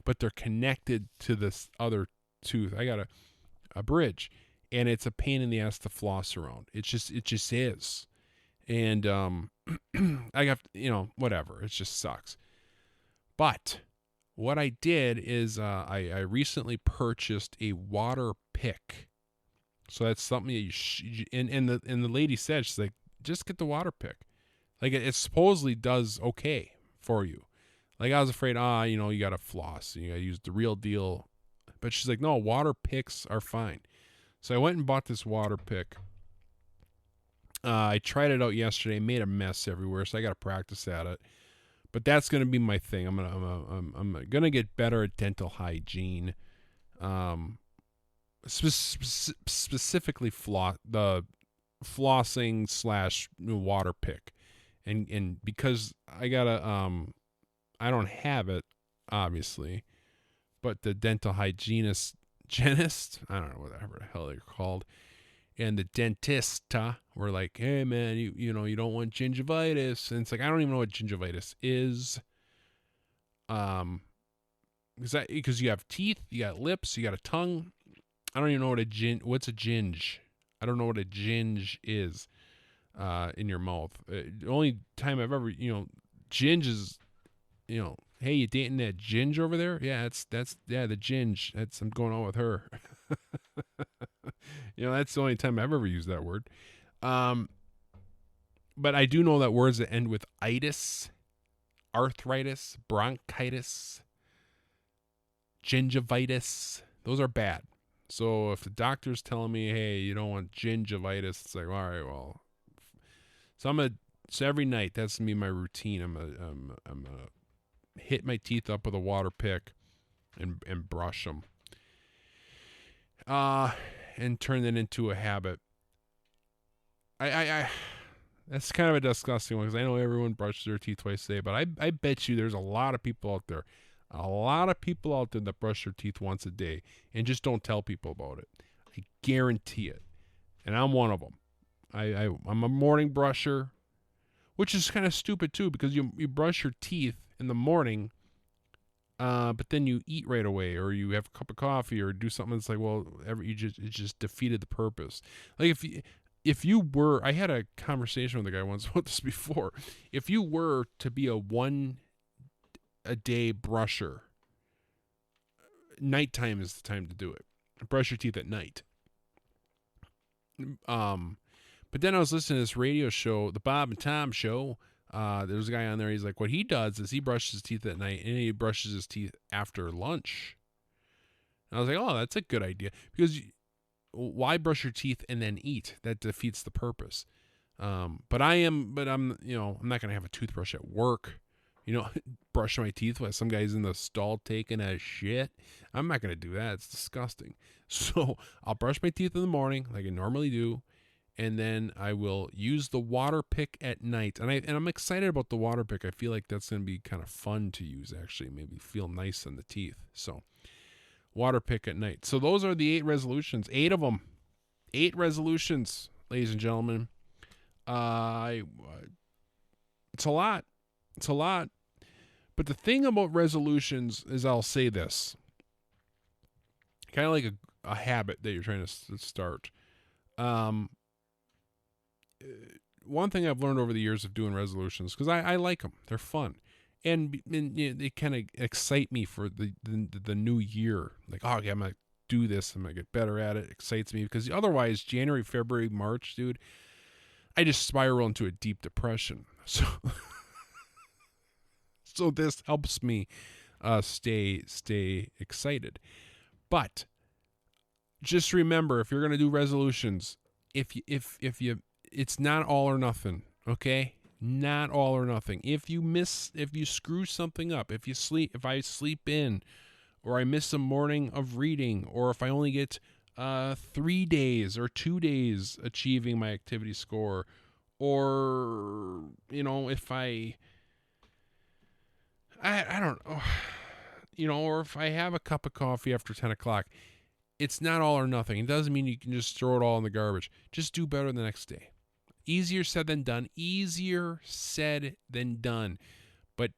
but they're connected to this other tooth. I got a bridge, and it's a pain in the ass to floss around. It just is. And, I got, whatever. It just sucks. But what I did is I recently purchased a water pick. So that's something that and the lady said, she's like, just get the water pick. Like it supposedly does okay for you. Like I was afraid, you got to floss. You got to use the real deal. But she's like, no, water picks are fine. So I went and bought this water pick. I tried it out yesterday, made a mess everywhere, so I got to practice at it. But that's going to be my thing. I'm gonna get better at dental hygiene. Specifically the flossing / water pick, and because I gotta I don't have it obviously, but the dental hygienist I don't know whatever the hell they're called, and the dentista were like, hey man, you know you don't want gingivitis, and it's like I don't even know what gingivitis is. Because you have teeth, you got lips, you got a tongue. I don't even know what's a ginge. I don't know what a ginge is in your mouth. The only time I've ever, ginge is, hey, you dating that ginge over there? Yeah, that's the ginge. I'm going on with her. That's the only time I've ever used that word. But I do know that words that end with itis, arthritis, bronchitis, gingivitis, those are bad. So if the doctor's telling me, hey, you don't want gingivitis, it's like, all right, well. So every night, that's gonna be my routine. I'm gonna hit my teeth up with a water pick and brush them. And turn that into a habit. I that's kind of a disgusting one because I know everyone brushes their teeth twice a day, but I bet you there's a lot of people out there that brush their teeth once a day and just don't tell people about it. I guarantee it. And I'm one of them. I'm a morning brusher, which is kind of stupid too because you brush your teeth in the morning, but then you eat right away or you have a cup of coffee or do something that's like, well, it just defeated the purpose. Like if you were, I had a conversation with a guy once about this before. If you were to be a day brusher, nighttime is the time to do it. Brush your teeth at night. But then I was listening to this radio show, the Bob and Tom show. There's a guy on there. He's like, what he does is he brushes his teeth at night and he brushes his teeth after lunch. And I was like, oh, that's a good idea because why brush your teeth and then eat? That defeats the purpose. But I'm not gonna have a toothbrush at work. Brush my teeth while some guy's in the stall taking a shit. I'm not gonna do that. It's disgusting. So I'll brush my teeth in the morning like I normally do, and then I will use the water pick at night. And I'm excited about the water pick. I feel like that's gonna be kind of fun to use. Actually, maybe feel nice on the teeth. So water pick at night. So those are the 8 resolutions. 8 of them. 8 resolutions, ladies and gentlemen. It's a lot. It's a lot. But the thing about resolutions is, I'll say this. Kind of like a habit that you're trying to start. One thing I've learned over the years of doing resolutions, because I like them. They're fun. And they kind of excite me for the new year. Like, oh, yeah, I'm going to do this. I'm going to get better at it. It excites me. Because otherwise, January, February, March, dude, I just spiral into a deep depression. So this helps me stay excited. But just remember, if you're going to do resolutions, if you it's not all or nothing, okay? Not all or nothing. If you screw something up, if I sleep in, or I miss a morning of reading, or if I only get 3 days or 2 days achieving my activity score, or if I don't know, or if I have a cup of coffee after 10 o'clock, it's not all or nothing. It doesn't mean you can just throw it all in the garbage. Just do better the next day. Easier said than done. But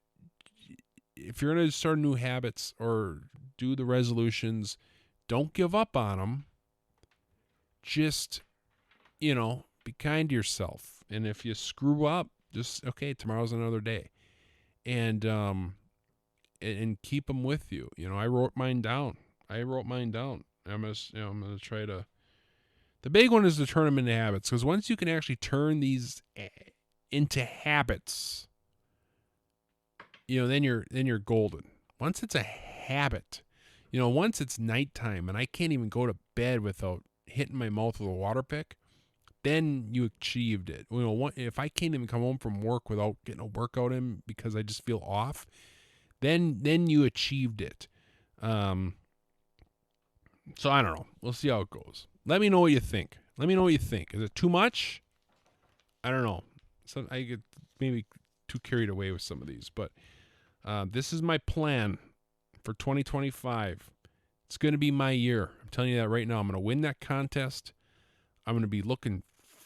if you're going to start new habits or do the resolutions, don't give up on them. Just, be kind to yourself. And if you screw up, just, okay, tomorrow's another day. And keep them with you. I wrote mine down. I'm gonna try to. The big one is to turn them into habits, because once you can actually turn these into habits, then you're golden. Once it's a habit, once it's nighttime and I can't even go to bed without hitting my mouth with a water pick, then you achieved it. You know, if I can't even come home from work without getting a workout in because I just feel off, then you achieved it. So I don't know. We'll see how it goes. Let me know what you think. Is it too much? I don't know. So I get maybe too carried away with some of these, but this is my plan for 2025. It's going to be my year. I'm telling you that right now. I'm going to win that contest. I'm going to be looking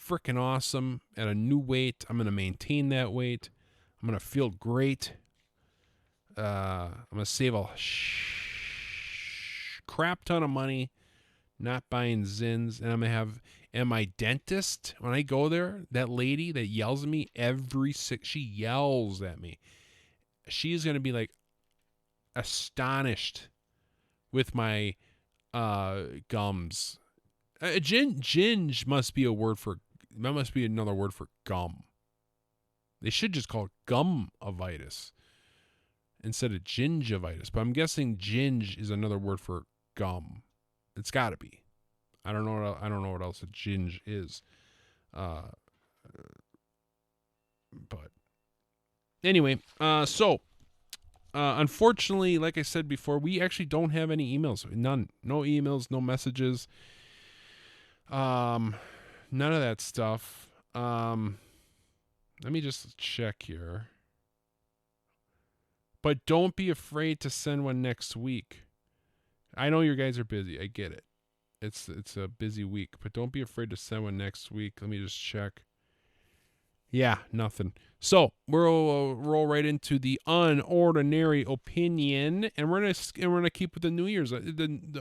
freaking awesome at a new weight. I'm going to maintain that weight. I'm going to feel great. I'm going to save a crap ton of money not buying Zins. And I'm going to have, and my dentist, when I go there, that lady that yells at me she yells at me. She's going to be like astonished with my gums. Ginge must be another word for gum. They should just call it gum-itis instead of gingivitis. But I'm guessing ginge is another word for gum. It's got to be. I don't know what else a ginge is. But anyway, so unfortunately, like I said before, we actually don't have any emails. None. No emails, no messages. None of that stuff. Let me just check here. But don't be afraid to send one next week. I know you guys are busy. I get it. It's a busy week, but don't be afraid to send one next week. Let me just check. Yeah, nothing. So we'll roll right into the unordinary opinion, and we're gonna keep with the New Year's. The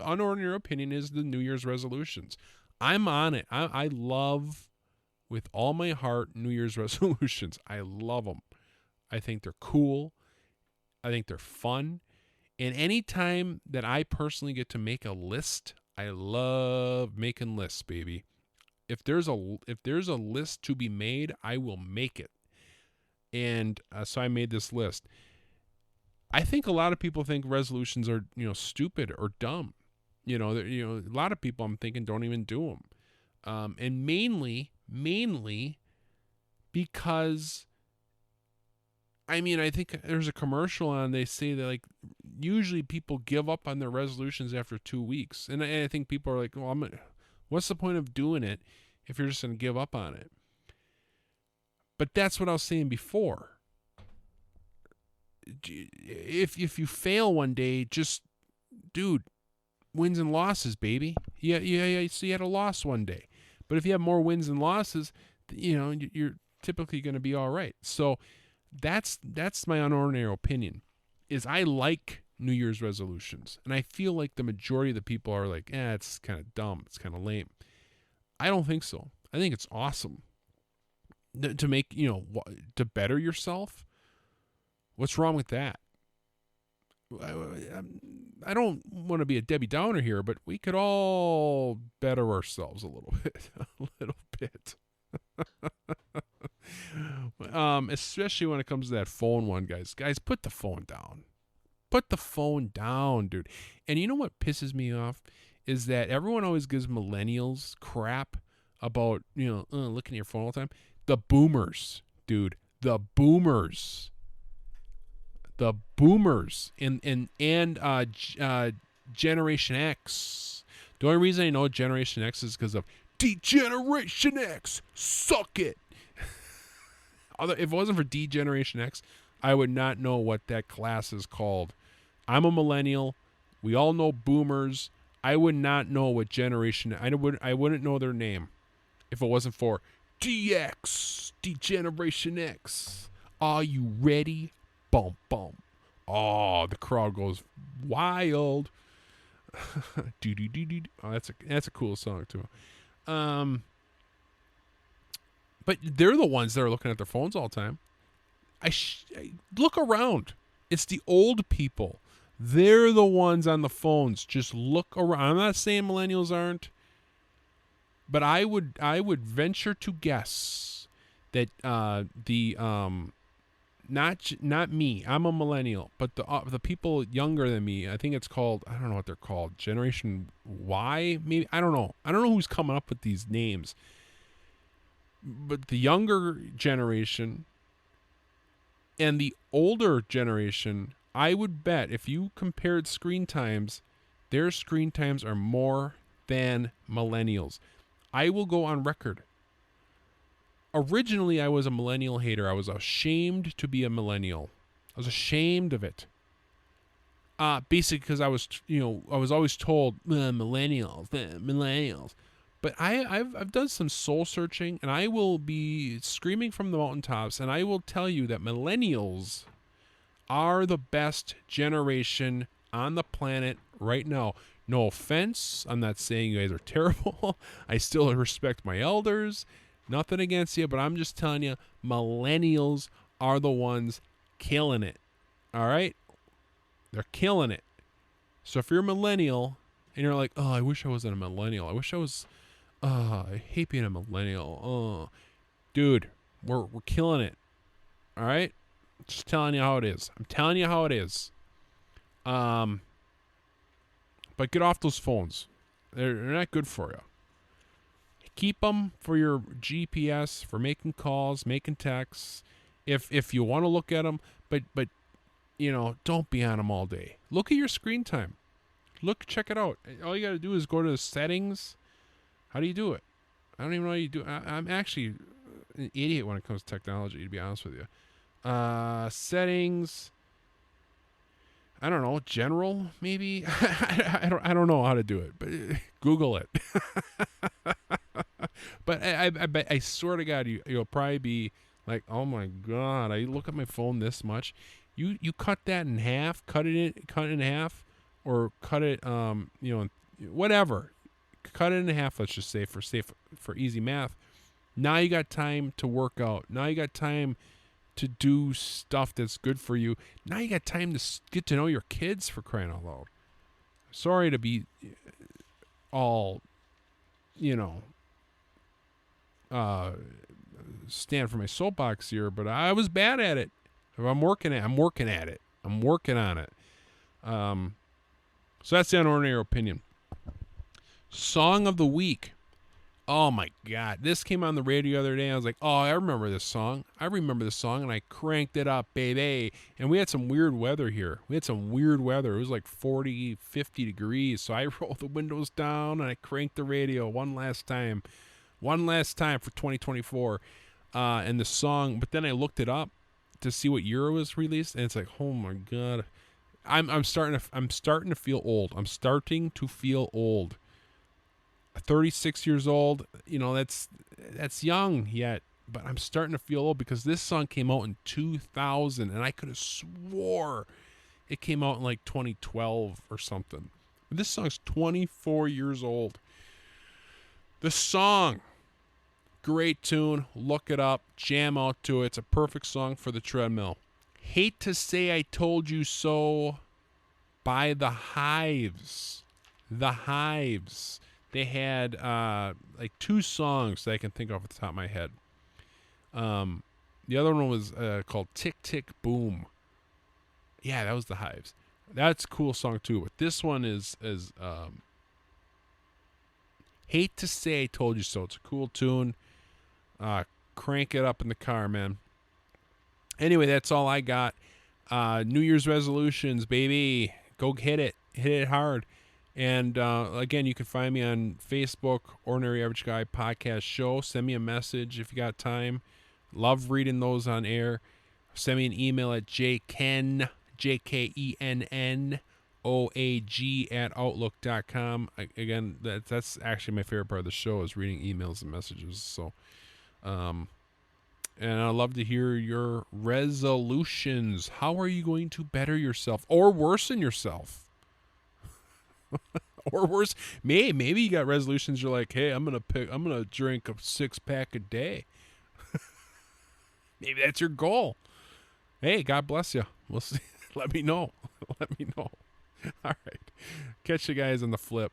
unordinary opinion is the New Year's resolutions. I'm on it. I love with all my heart New Year's resolutions. I love them. I think they're cool. I think they're fun. And anytime that I personally get to make a list, I love making lists, baby. If there's a list to be made, I will make it. And so I made this list. I think a lot of people think resolutions are, stupid or dumb. A lot of people I'm thinking don't even do them. And mainly because, I think there's a commercial on, they say that usually people give up on their resolutions after 2 weeks. And I think people are like, well, what's the point of doing it if you're just going to give up on it? But that's what I was saying before. If you fail one day, just, dude, wins and losses, baby. Yeah. So you had a loss one day. But if you have more wins and losses, you're typically going to be all right. So that's my unordinary opinion, is I like New Year's resolutions. And I feel like the majority of the people are like, it's kind of dumb. It's kind of lame. I don't think so. I think it's awesome to make, to better yourself. What's wrong with that? I don't want to be a Debbie Downer here, but we could all better ourselves a little bit. Especially when it comes to that phone one, guys. Guys, put the phone down. Put the phone down, dude. And you know what pisses me off is that everyone always gives millennials crap about, looking at your phone all the time. The boomers, dude. The boomers and Generation X. The only reason I know Generation X is because of Degeneration X. Suck it. If it wasn't for Degeneration X, I would not know what that class is called. I'm a millennial. We all know boomers. I would not know what generation. I wouldn't know their name if it wasn't for DX, Degeneration X. Are you ready? Bum, bum. Oh, the crowd goes wild. Oh, that's a cool song too. But they're the ones that are looking at their phones all the time. I look around. It's the old people. They're the ones on the phones. Just look around. I'm not saying millennials aren't, but I would venture to guess that not me. I'm a millennial, but the people younger than me, I think it's called, I don't know what they're called, Generation Y, maybe. I don't know who's coming up with these names. But the younger generation and the older generation, I would bet if you compared screen times, their screen times are more than millennials. I will go on record. Originally, I was a millennial hater. I was ashamed to be a millennial. I was ashamed of it. Basically because I was always told millennials. But I've done some soul searching, and I will be screaming from the mountaintops, and I will tell you that millennials are the best generation on the planet right now. No offense, I'm not saying you guys are terrible. I still respect my elders. Nothing against you, but I'm just telling you, millennials are the ones killing it. All right? They're killing it. So if you're a millennial and you're like, oh, I wish I wasn't a millennial. I wish I was, I hate being a millennial. Oh, dude, we're killing it. All right? Just telling you how it is. I'm telling you how it is. But get off those phones. They're not good for you. Keep them for your GPS, for making calls, making texts. If you want to look at them, but don't be on them all day. Look at your screen time. Check it out. All you got to do is go to the settings. How do you do it? I don't even know how you do it. I'm actually an idiot when it comes to technology, to be honest with you. Settings. I don't know. General, maybe. I don't know how to do it, but Google it. But I swear to God, you'll probably be like, oh my God, I look at my phone this much. You cut that in half, cut it in half, or cut it whatever. Cut it in half, let's just say for easy math. Now you got time to work out. Now you got time to do stuff that's good for you. Now you got time to get to know your kids, for crying out loud. Sorry to be all, stand for my soapbox here, but I was bad at it. I'm working at it. I'm working on it. So that's the unordinary opinion. Song of the week. Oh my God. This came on the radio the other day. I was like, oh, I remember this song. And I cranked it up, baby. And we had some weird weather here. It was like 40, 50 degrees. So I rolled the windows down and I cranked the radio one last time for 2024. And the song, but then I looked it up to see what year it was released, and it's like, oh my God, I'm starting to feel old. I'm starting to feel old. 36 years old, that's young yet, but I'm starting to feel old because this song came out in 2000, and I could have swore it came out in like 2012 or something. This song's 24 years old. The song, great tune. Look it up. Jam out to it. It's a perfect song for the treadmill. Hate to Say I Told You So by The Hives. The Hives. They had like two songs that I can think of off the top of my head. The other one was called Tick Tick Boom. Yeah, that was The Hives. That's a cool song too. But this one is Hate to Say I Told You So. It's a cool tune. Crank it up in the car, man. Anyway, that's all I got. New Year's resolutions, baby. Go hit it. Hit it hard. And again, you can find me on Facebook, Ordinary Average Guy Podcast Show. Send me a message if you got time. Love reading those on air. Send me an email at J-Kenn, J-K-E-N-N, OAG at outlook.com. Again, that's actually my favorite part of the show is reading emails and messages. So, and I'd love to hear your resolutions. How are you going to better yourself or worsen yourself? Or worse, maybe you got resolutions. You're like, hey, I'm gonna drink a 6-pack a day. Maybe that's your goal. Hey, God bless you. We'll see. Let me know. All right. Catch you guys on the flip.